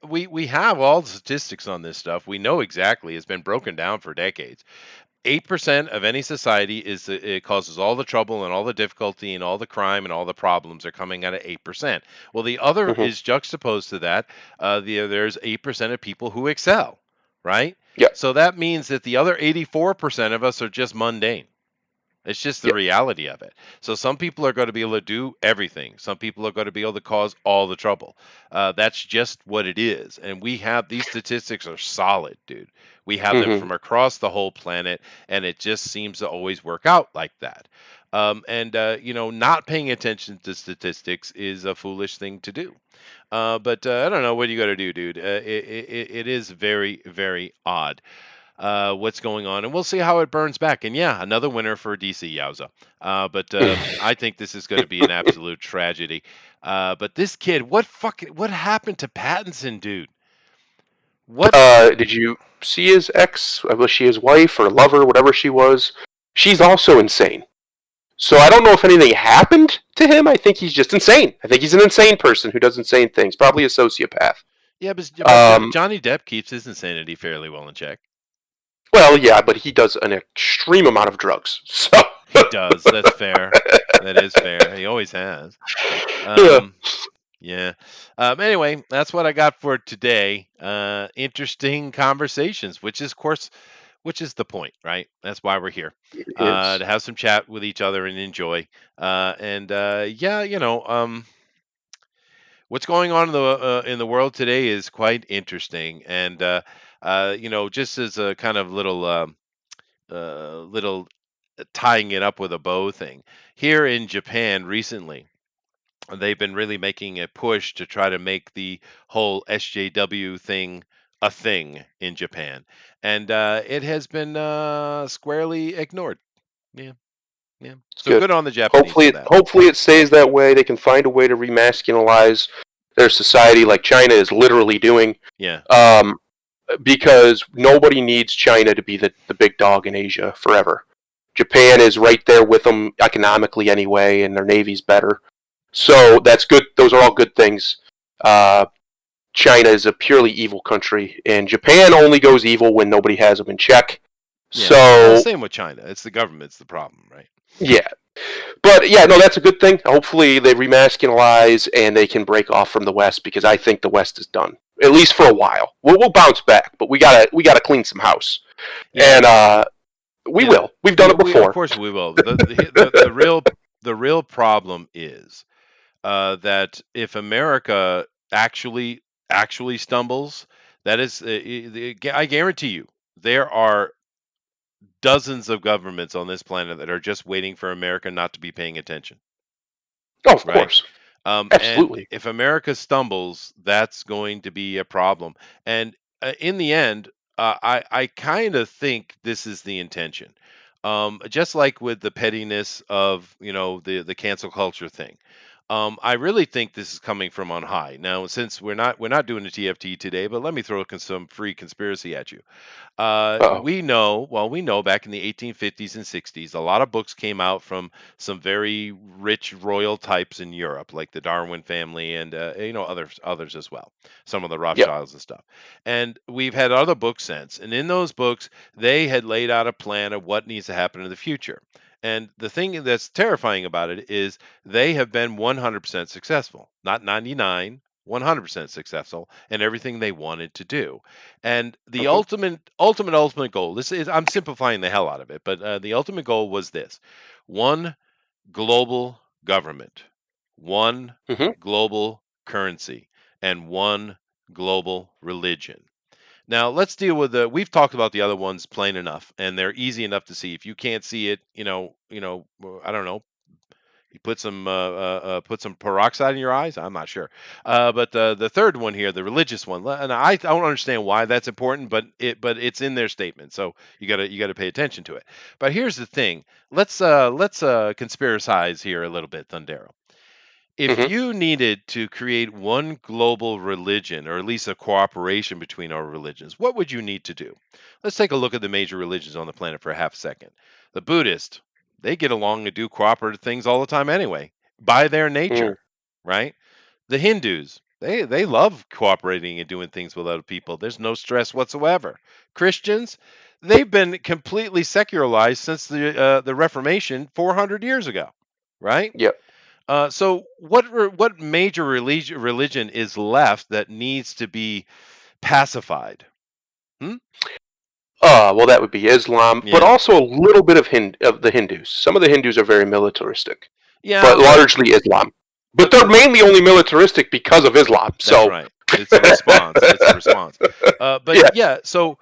we have all the statistics on this stuff. We know exactly. It's been broken down for decades. 8% of any society is it causes all the trouble and all the difficulty and all the crime and all the problems are coming out of 8%. Well, the other Hmm. is juxtaposed to that. There's 8% of people who excel, right? Yeah, So that means that the other 84% of us are just mundane. It's just the yeah. reality of it. So some people are going to be able to do everything. Some people are going to be able to cause all the trouble. That's just what it is. And we have these statistics are solid, dude. We have them Hmm. from across the whole planet, and it just seems to always work out like that. Not paying attention to statistics is a foolish thing to do. But I don't know what you got to do, dude. It is very, very odd what's going on, and we'll see how it burns back. And yeah, another winner for DC Yowza. But I think this is going to be an absolute tragedy. But this kid, what happened to Pattinson, dude? What? Did you see his ex? Was she his wife or lover, whatever she was? She's also insane. So I don't know if anything happened to him. I think he's just insane. I think he's an insane person who does insane things. Probably a sociopath. Yeah, but Um, Johnny Depp keeps his insanity fairly well in check. well, yeah, but he does an extreme amount of drugs. So He does. That's fair. That is fair. He always has. yeah, Um, Yeah. Anyway, that's what I got for today. Interesting conversations, which is the point, right? That's why we're here, it is. to have some chat with each other and enjoy. Yeah, what's going on in the world today is quite interesting. Just as a kind of little tying it up with a bow thing here in Japan recently they've been really making a push to try to make the whole SJW thing a thing in Japan, and it has been squarely ignored. Yeah, yeah. It's So good. good on the Japanese for that. Hopefully it stays that way. They can find a way to remasculinize their society, like China is literally doing. Yeah, Um, because nobody needs China to be the big dog in Asia forever. Japan is right there with them economically anyway, and their navy's better. So that's good. Those are all good things. Uh, China is a purely evil country, and Japan only goes evil when nobody has them in check. yeah. Well, So same with China. It's the government's the problem, right? yeah, but yeah, no, that's a good thing. Hopefully they remasculinize and they can break off from the West because I think the West is done at least for a while. We'll bounce back, but we gotta clean some house, Yeah, and we yeah. will. We've done We it we of before. course we will. The real problem is that if America actually stumbles, that is, I guarantee you, there are dozens of governments on this planet that are just waiting for America not to be paying attention, Oh, of right? course, And absolutely. if America stumbles, that's going to be a problem. And in the end, I kind of think this is the intention. Just like with the pettiness of the cancel culture thing. I really think this is coming from on high. Now, since we're not doing a TFT today, but let me throw some free conspiracy at you. Oh, We know back in the 1850s and 60s, a lot of books came out from some very rich royal types in Europe, like the Darwin family and others as well, some of the yeah. Rothschilds and stuff. And we've had other books since, and in those books, they had laid out a plan of what needs to happen in the future. And the thing that's terrifying about it is they have been 100% successful, not 99, 100% successful in everything they wanted to do. And the Hmm. ultimate goal, this is, I'm simplifying the hell out of it, but the ultimate goal was this: one global government, one Hmm. global currency, and one global religion. Now let's deal with we've talked about the other ones plain enough, and they're easy enough to see. If you can't see it, I don't know, You put some peroxide in your eyes. I'm not sure. But the third one here, the religious one, and I don't understand why that's important, but it's in their statement, so you gotta pay attention to it. But here's the thing. Let's conspiracize here a little bit, Thundero. If Hmm. you needed to create one global religion, or at least a cooperation between our religions, what would you need to do? Let's take a look at the major religions on the planet for a half second. The Buddhists, they get along and do cooperative things all the time anyway, by their Mm. nature, right? The Hindus, they love cooperating and doing things with other people. There's no stress whatsoever. Christians, they've been completely secularized since the Reformation 400 years ago, right? Yep. So what major religion is left that needs to be pacified? Hmm? Well, that would be Islam, but Yeah, also a little bit of the Hindus. Some of the Hindus are very militaristic, yeah, but largely Islam. But but they're mainly only militaristic because of Islam. that's So, right. It's a response. It's a response. But yeah, yeah, so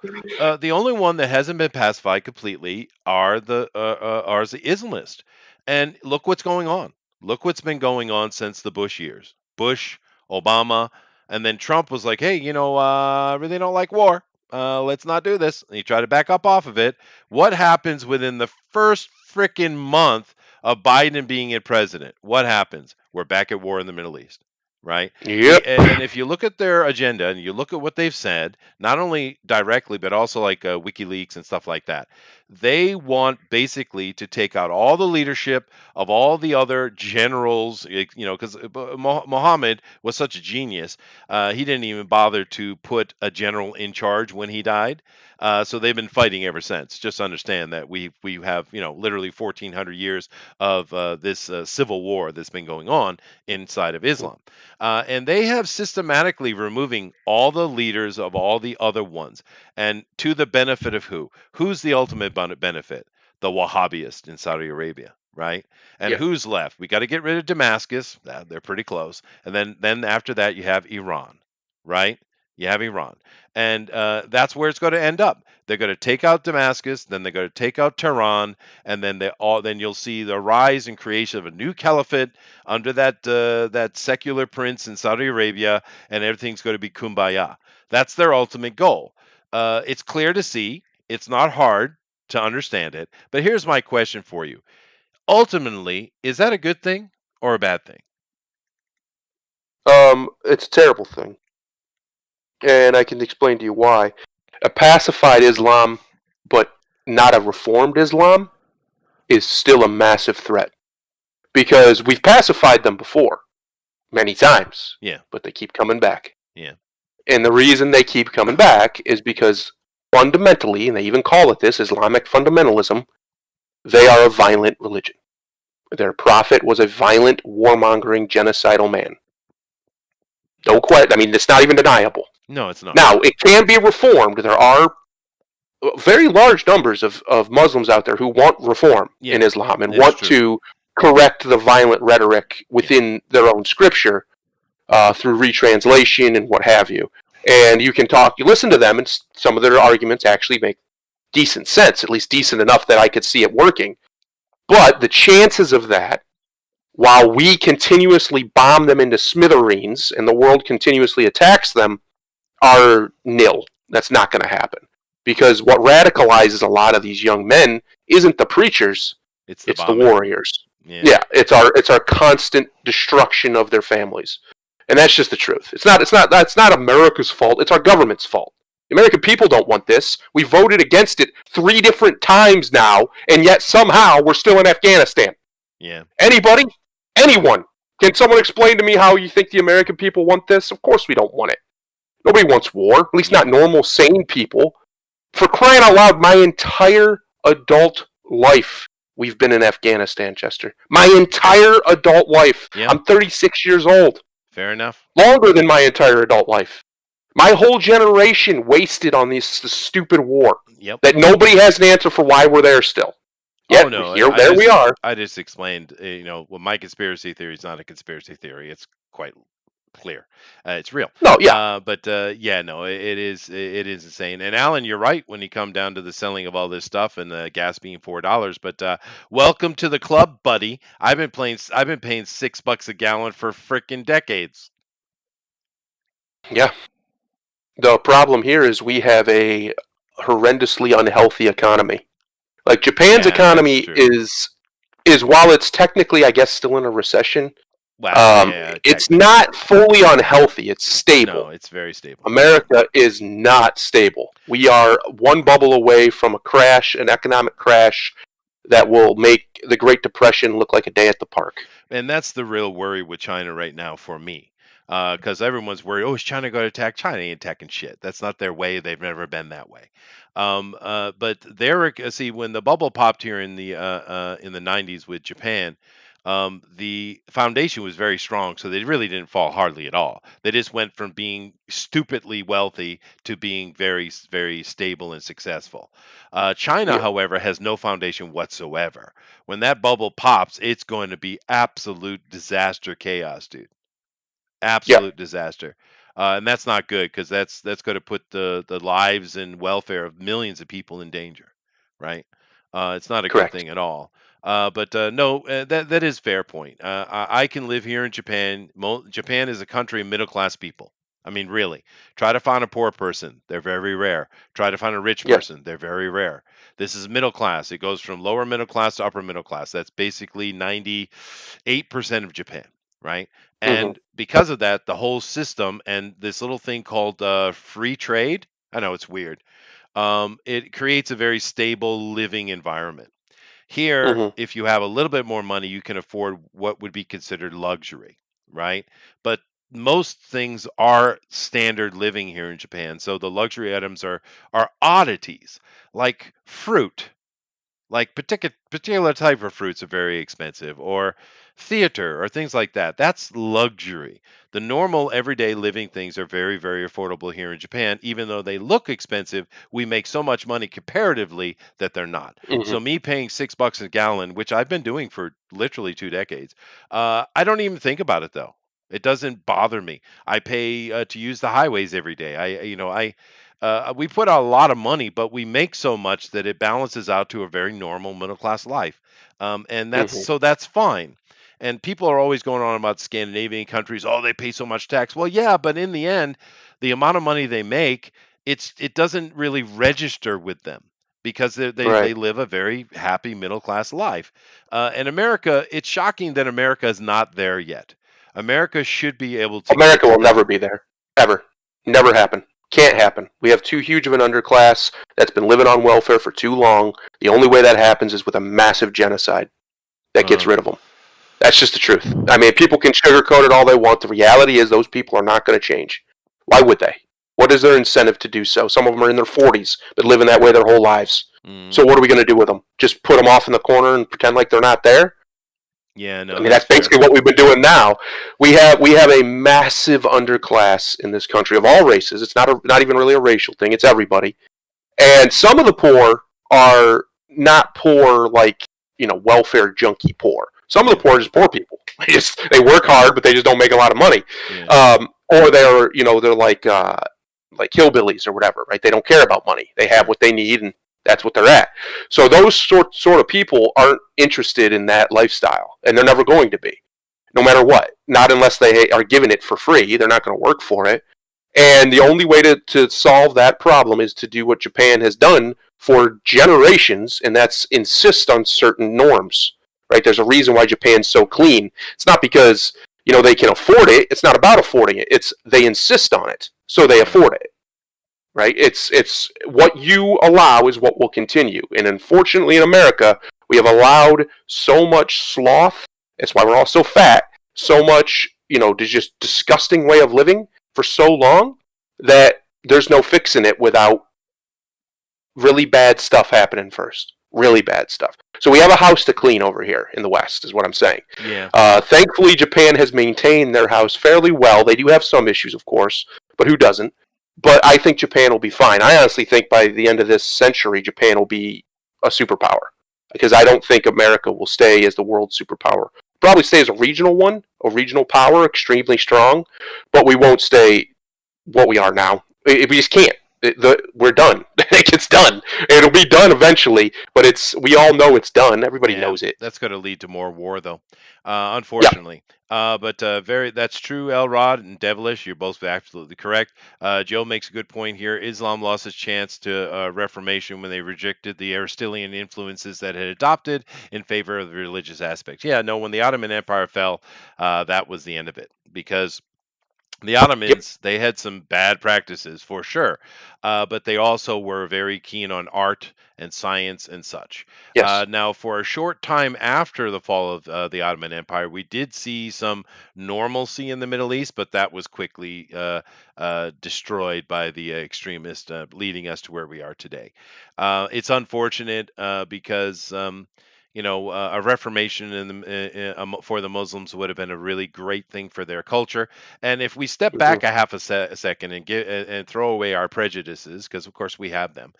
the only one that hasn't been pacified completely are the Islamists. And look what's going on. Look what's been going on since the Bush years. Bush, Obama, and then Trump was like, "Hey, I really don't like war. Let's not do this." And he tried to back up off of it. What happens within the first freaking month of Biden being in president? What happens? We're back at war in the Middle East, right? yep, And if you look at their agenda and you look at what they've said, not only directly but also like WikiLeaks and stuff like that, they want basically to take out all the leadership of all the other generals. Because Mohammed was such a genius, he didn't even bother to put a general in charge when he died. So they've been fighting ever since. Just understand that we have literally 1,400 years of this civil war that's been going on inside of Islam. And they have systematically removing all the leaders of all the other ones. And to the benefit of who? Who's the ultimate benefit? The Wahhabists in Saudi Arabia, right? And yep, who's left? We got to get rid of Damascus. They're pretty close. And then after that, you have Iran, right? You have Iran. And that's where it's going to end up. They're going to take out Damascus, then they're going to take out Tehran, and then you'll see the rise and creation of a new caliphate under that secular prince in Saudi Arabia, and everything's going to be kumbaya. That's their ultimate goal. It's clear to see. It's not hard to understand it. But here's my question for you. Ultimately, is that a good thing or a bad thing? it's a terrible thing, and I can explain to you why. A pacified Islam, but not a reformed Islam, is still a massive threat because we've pacified them before many times, Yeah, but they keep coming back. yeah, And the reason they keep coming back is because fundamentally, and they even call it this, Islamic fundamentalism, they are a violent religion. Their prophet was a violent, warmongering, genocidal man. No question. I mean, it's not even deniable. no, it's not. Now, it can be reformed. There are very large numbers of Muslims out there who want reform Yeah, in Islam and it's want true. to correct the violent rhetoric Yeah, within their own scripture through retranslation and what have you. And you can talk, you listen to them, and some of their arguments actually make decent sense, at least decent enough that I could see it working. But the chances of that, while we continuously bomb them into smithereens and the world continuously attacks them, are nil. That's not going to happen. Because what radicalizes a lot of these young men isn't the preachers, it's the it's the bombing. warriors. Yeah, Yeah, it's our constant destruction of their families. And that's just the truth. That's not America's fault, it's our government's fault. The American people don't want this. We voted against it 3 different times now, and yet somehow we're still in Afghanistan. yeah, Anybody? Anyone? Can someone explain to me how you think the American people want this? Of course we don't want it. Nobody wants war, at least not yeah, normal, sane people. For crying out loud, my entire adult life we've been in Afghanistan, Chester. My entire adult life. yeah. I'm 36 years old. Fair enough. Longer than my entire adult life. My whole generation wasted on this stupid war Yep. that nobody has an answer for why we're there still. Oh Yet no, there we are. I just explained. Well, my conspiracy theory is not a conspiracy theory. It's quite clear. It's real. No, yeah, But yeah, no, it is insane. And Alan, you're right when you come down to the selling of all this stuff and the gas being $4. But welcome to the club, buddy. I've been paying $6 a gallon for freaking decades. yeah. The problem here is we have a horrendously unhealthy economy. Like Japan's Yeah, that's economy true. is while it's technically, I guess, still in a recession, Well, yeah, it's technically. not fully unhealthy. It's No, stable. it's very stable. America is not stable. We are one bubble away from a crash, an economic crash that will make the Great Depression look like a day at the park. And that's the real worry with China right now for me. Because everyone's worried, oh, is China going to attack? China ain't attacking shit. That's not their way. They've never been that way. But there, see, when the bubble popped here in the '90s with Japan, the foundation was very strong, so they really didn't fall hardly at all. They just went from being stupidly wealthy to being very stable and successful. China, Yeah, however, has no foundation whatsoever. When that bubble pops, it's going to be absolute disaster chaos, dude. yeah, Absolute disaster. And that's not good because that's going to put the lives and welfare of millions of people in danger, right? It's not a good correct. thing at all. But no, that is fair point. I can live here in Japan. Japan is a country of middle class people. I mean, really. Try to find a poor person; they're very rare. Try to find a rich Yeah, person; they're very rare. This is middle class. It goes from lower middle class to upper middle class. That's basically 98% of Japan, right? hmm And because of that, the whole system and this little thing called free trade, I know it's weird, it creates a very stable living environment. Here, hmm if you have a little bit more money, you can afford what would be considered luxury, right? But most things are standard living here in Japan. So the luxury items are oddities like fruit, like particular type of fruits are very expensive, or theater or things like that. That's luxury. The normal everyday living things are very affordable here in Japan. Even though they look expensive, we make so much money comparatively that they're not. hmm So me paying $6 a gallon, which I've been doing for literally 2 decades, I don't even think about it though. It doesn't bother me. I pay to use the highways every day. I we put out a lot of money, but we make so much that it balances out to a very normal middle class life, and hmm that's fine. And people are always going on about Scandinavian countries. Oh, they pay so much tax. Well, yeah, but in the end, the amount of money they make, it doesn't really register with them because they Right. live a very happy middle class life. And America, it's shocking that America is not there yet. America should be able to get America to will the never be there. Ever. Never happen. Can't happen. We have too huge of an underclass that's been living on welfare for too long. The only way that happens is with a massive genocide that gets uh, rid of them. That's just the truth. I mean, people can sugarcoat it all they want. The reality is those people are not going to change. Why would they? What is their incentive to do so? Some of them are in their 40s, but living that way their whole lives. So mm, what are we going to do with them? Just put them off in the corner and pretend like they're not there? yeah, I no, mean, that's that's fair. basically what we've been doing now. We have a massive underclass in this country of all races. It's not even really a racial thing. It's everybody. And some of the poor are not poor like welfare junkie poor. Some of the Yeah, poor are just poor people. They work hard, but they just don't make a lot of money. yeah, Or they're like hillbillies or whatever, right? They don't care about money. They have sure. what they need, and that's what they're at. So those sort of people aren't interested in that lifestyle, and they're never going to be, no matter what. Not unless they are given it for free. They're not going to work for it. And the only way to solve that problem is to do what Japan has done for generations, and that's insist on certain norms. Right? There's a reason why Japan's so clean. It's not because they can afford it. It's not about affording it. It's they insist on it, so they Right. afford it. Right? It's what you allow is what will continue. And unfortunately, in America, we have allowed so much sloth. That's why we're all so fat. So much, just disgusting way of living for so long that there's no fixing it without really bad stuff happening first. Really bad stuff. So we have a house to clean over here in the West, is what I'm saying. Yeah. Thankfully, Japan has maintained their house fairly well. They do have some issues, of course, but who doesn't? But I think Japan will be fine. I honestly think by the end of this century, Japan will be a superpower because I don't think America will stay as the world superpower probably stay as a regional one, a regional power, extremely strong, but we won't stay what we are now. We just can't. We're done. It's done. It'll be done eventually, but we all know it's done. Everybody Yeah, knows it. that's going to lead to more war, though, Yeah. unfortunately. But very that's true, Elrod and Devilish. You're both absolutely correct. Joe makes a good point here. Islam lost its chance to Reformation when they rejected the Aristotelian influences that had adopted in favor of the religious aspects. Yeah, no, when the Ottoman Empire fell, that was the end of it because the Yep. Ottomans, they had some bad practices for sure, but they also were very keen on art and science and such. Yes. Now, for a short time after the fall of the Ottoman Empire, we did see some normalcy in the Middle East, but that was quickly destroyed by the extremists, leading us to where we are today. It's unfortunate because. A reformation for the Muslims would have been a really great thing for their culture. And if we step Hmm. back a half a second and throw away our prejudices, because of course we have them,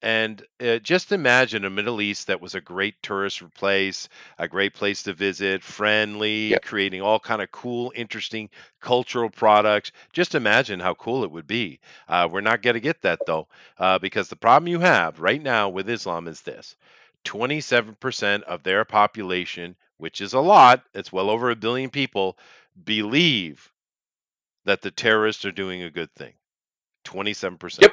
and just imagine a Middle East that was a great tourist place, a great place to visit, friendly, Yeah. creating all kind of cool, interesting cultural products. Just imagine how cool it would be. We're not going to get that though, because the problem you have right now with Islam is this: 27% of their population, which is a lot, it's well over a billion people, believe that the terrorists are doing a good thing. 27%. Yep.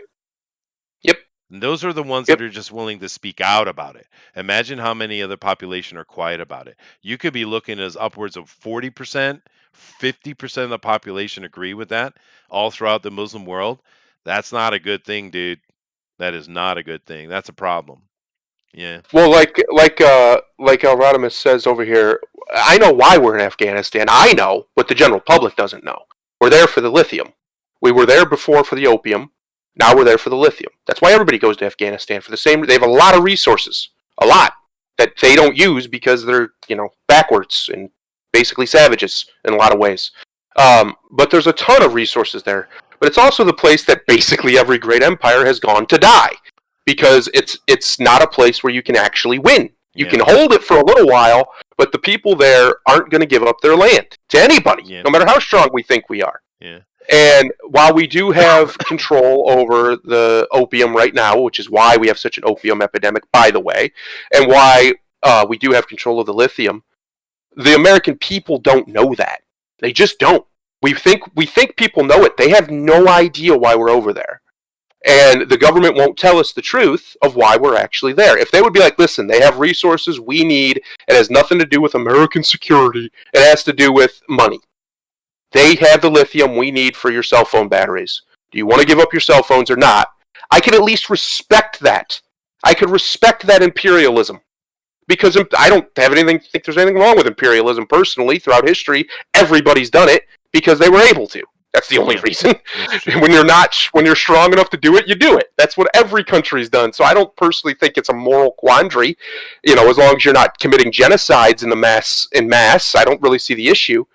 Yep. And those are the ones that Yep. are just willing to speak out about it. Imagine how many of the population are quiet about it. You could be looking as upwards of 40%, 50% of the population agree with that all throughout the Muslim world. That's not a good thing, dude. That is not a good thing. That's a problem. Yeah. Well, like Rodimus says over here, I know why we're in Afghanistan. I know what the general public doesn't know. We're there for the lithium. We were there before for the opium. Now we're there for the lithium. That's why everybody goes to Afghanistan for the same. They have a lot of resources, a lot that they don't use because they're backwards and basically savages in a lot of ways. But there's a ton of resources there. But it's also the place that basically every great empire has gone to die because it's not a place where you can actually win. You Yeah. can hold it for a little while, but the people there aren't going to give up their land to anybody, Yeah. no matter how strong we think we are. Yeah. And while we do have control over the opium right now, which is why we have such an opium epidemic, by the way, and why we do have control of the lithium, the American people don't know that. They just don't. We think people know it. They have no idea why we're over there. And the government won't tell us the truth of why we're actually there. If they would be like, listen, they have resources we need, it has nothing to do with American security, it has to do with money. They have the lithium we need for your cell phone batteries. Do you want to give up your cell phones or not? I could at least respect that. I could respect that imperialism. Because I don't have anything think there's anything wrong with imperialism personally throughout history. Everybody's done it because they were able to. That's the only reason. When you're strong enough to do it, you do it. That's what every country's done. So I don't personally think it's a moral quandary. As long as you're not committing genocides in mass, I don't really see the issue.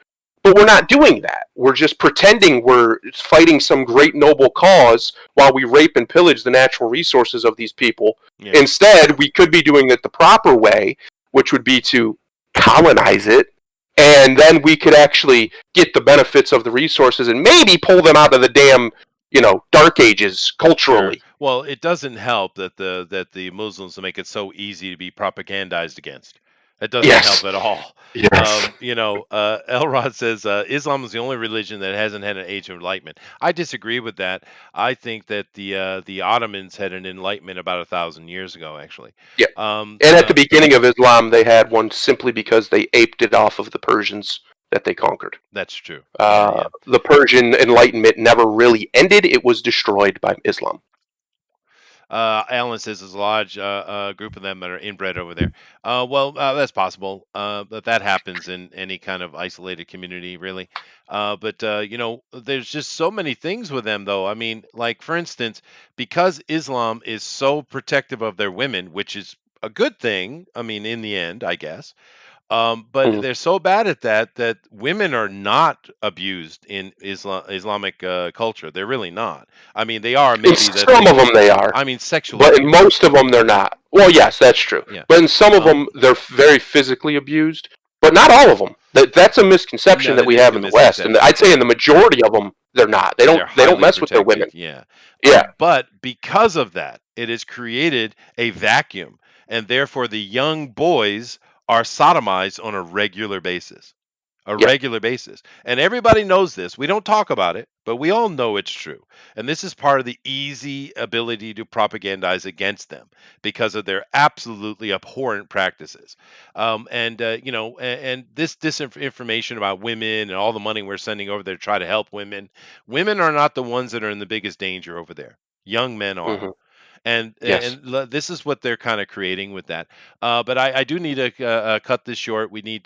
But we're not doing that. We're just pretending we're fighting some great noble cause while we rape and pillage the natural resources of these people. Yeah. Instead, we could be doing it the proper way, which would be to colonize it, and then we could actually get the benefits of the resources and maybe pull them out of the damn, dark ages culturally. Sure. Well, it doesn't help that the Muslims make it so easy to be propagandized against. It doesn't help Yes. at all. Yes. Elrod says Islam is the only religion that hasn't had an age of enlightenment. I disagree with that. I think that the Ottomans had an enlightenment about 1,000 years ago, actually. Yeah. Um, And at uh, the beginning of Islam, they had one simply because they aped it off of the Persians that they conquered. that's true. Yeah, yeah. The Persian Enlightenment never really ended. It was destroyed by Islam. Alan says there's a large group of them that are inbred over there. That's possible. That happens in any kind of isolated community, really. But there's just so many things with them, though. I mean, like for instance, because Islam is so protective of their women, which is a good thing. I mean, in the end, I guess. But Mhm. they're so bad at that women are not abused in Islamic culture. They're really not. I mean, they are In maybe that some they. of them, they are, I mean, sexually but in abused. most of them, they're not. Well, yes, that's true. Yeah. But in some of Um, them, they're very physically abused. but not all of them. That's a misconception No, that that we is have a in the West, and I'd misconception. say in Yeah. the majority of them, they're not. They don't. They're They don't highly mess with their women. protective, yeah. Yeah. But because of that, it has created a vacuum, and therefore the young boys are sodomized on a regular basis. A Yep. regular basis. And everybody knows this. We don't talk about it, but we all know it's true. And this is part of the easy ability to propagandize against them because of their absolutely abhorrent practices. And this disinformation about women and all the money we're sending over there to try to help women. Women are not the ones that are in the biggest danger over there. Young men are. Hmm. and Yes. this is what they're kind of creating with that. But I do need to cut this short. I need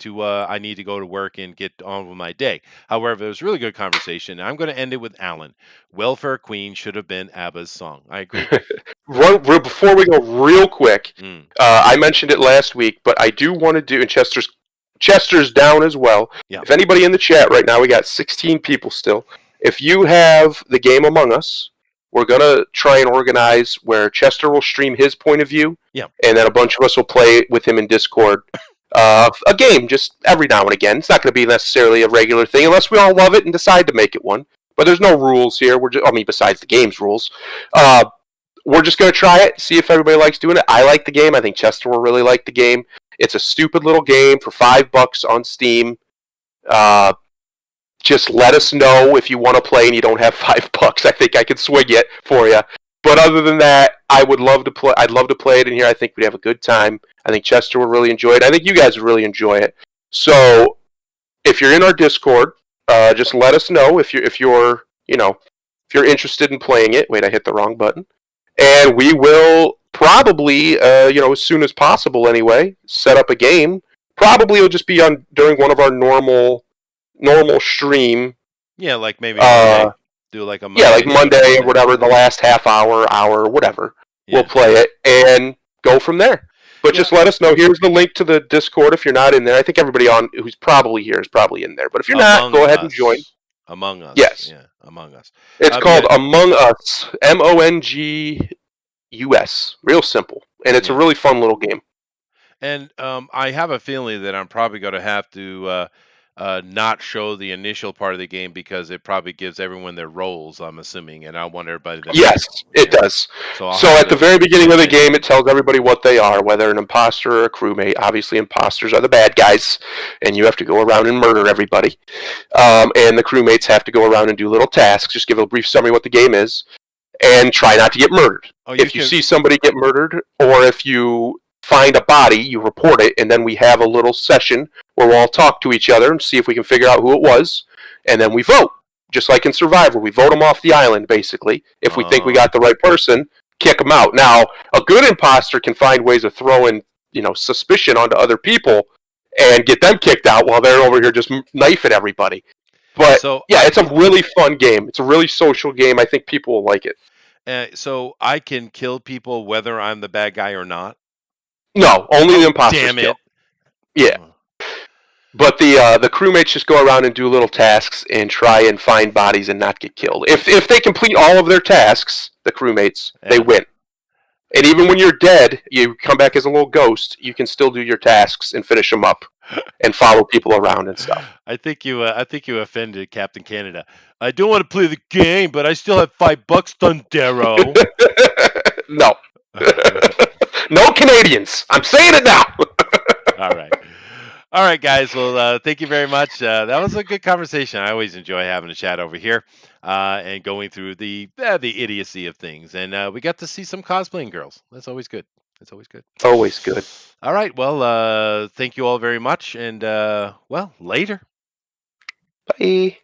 to go to work and get on with my day. However, it was a really good conversation. I'm going to end it with Alan. Welfare Queen should have been ABBA's song. I agree. Before we go, real quick, Mm, I mentioned it last week, but I do want to do, and Chester's down as well. yeah. If anybody in the chat right now, we got 16 people still. If you have the game Among Us, we're gonna try and organize where Chester will stream his point of view, Yeah. and then a bunch of us will play with him in Discord. A game just every now and again. It's not going to be necessarily a regular thing unless we all love it and decide to make it one. But there's no rules here. I mean, besides the game's rules. Uh, we're just going to try it, see if everybody likes doing it. I like the game. I think Chester will really like the game. It's a stupid little game for $5 on Steam. Uh, just let us know if you want to play and you don't have $5. I think I can swing it for you. But other than that, I would love to play. I'd love to play it in here. I think we'd have a good time. I think Chester would really enjoy it. I think you guys would really enjoy it. So if you're in our Discord, just let us know if you're interested in playing it. Wait, I hit the wrong button. And we will probably, as soon as possible anyway, set up a game. Probably it'll just be on during one of our normal stream. Yeah, like maybe Uh, Monday. Do like a yeah, like Monday stream Monday or Monday. whatever, the last half hour, whatever. We'll Yeah. play it and go from there. But Yeah. just let us know. Here's the link to the Discord if you're not in there. I think everybody on who's probably here is probably in there. But if you're not, Among go ahead and join. Us. Among Us. Yes. Yeah. Among Us. It's called Yeah. Among Us. Mongus. Real simple. And it's a Yeah. really fun little game. And I have a feeling that I'm probably going to have to not show the initial part of the game because it probably gives everyone their roles, I'm assuming, and I want everybody to Yes, it yeah. does. So I'll So have at the to very beginning of the change game, it. it tells everybody what they are, whether an imposter or a crewmate. Obviously, imposters are the bad guys, and you have to go around and murder everybody. And the crewmates have to go around and do little tasks. Just give a brief summary of what the game is, and try not to get murdered. Oh, you If you can. see somebody get murdered, or if you find a body, you report it, and then we have a little session where we'll all talk to each other and see if we can figure out who it was, and then we vote. Just like in Survivor, we vote them off the island, basically. If we think we Oh, got the right person, kick them out. Now, a good imposter can find ways of throwing, suspicion onto other people and get them kicked out while they're over here just knifing everybody. But so yeah, it's a really fun game. It's a really social game. I think people will like it. so I can kill people whether I'm the bad guy or not. No, only the Oh, imposters damn kill. it! Yeah, Oh. but the crewmates just go around and do little tasks and try and find bodies and not get killed. If they complete all of their tasks, the crewmates they Yeah. win. And even when you're dead, you come back as a little ghost. You can still do your tasks and finish them up, and follow people around and stuff. I think you offended Captain Canada. I don't want to play the game, but I still have $5, Thundero. No, no Canadians. I'm saying it now. All right. All right, guys. Well, thank you very much. That was a good conversation. I always enjoy having a chat over here and going through the idiocy of things. And we got to see some cosplaying girls. That's always good. That's always good. Always good. All right. Well, thank you all very much. And, well, later. Bye.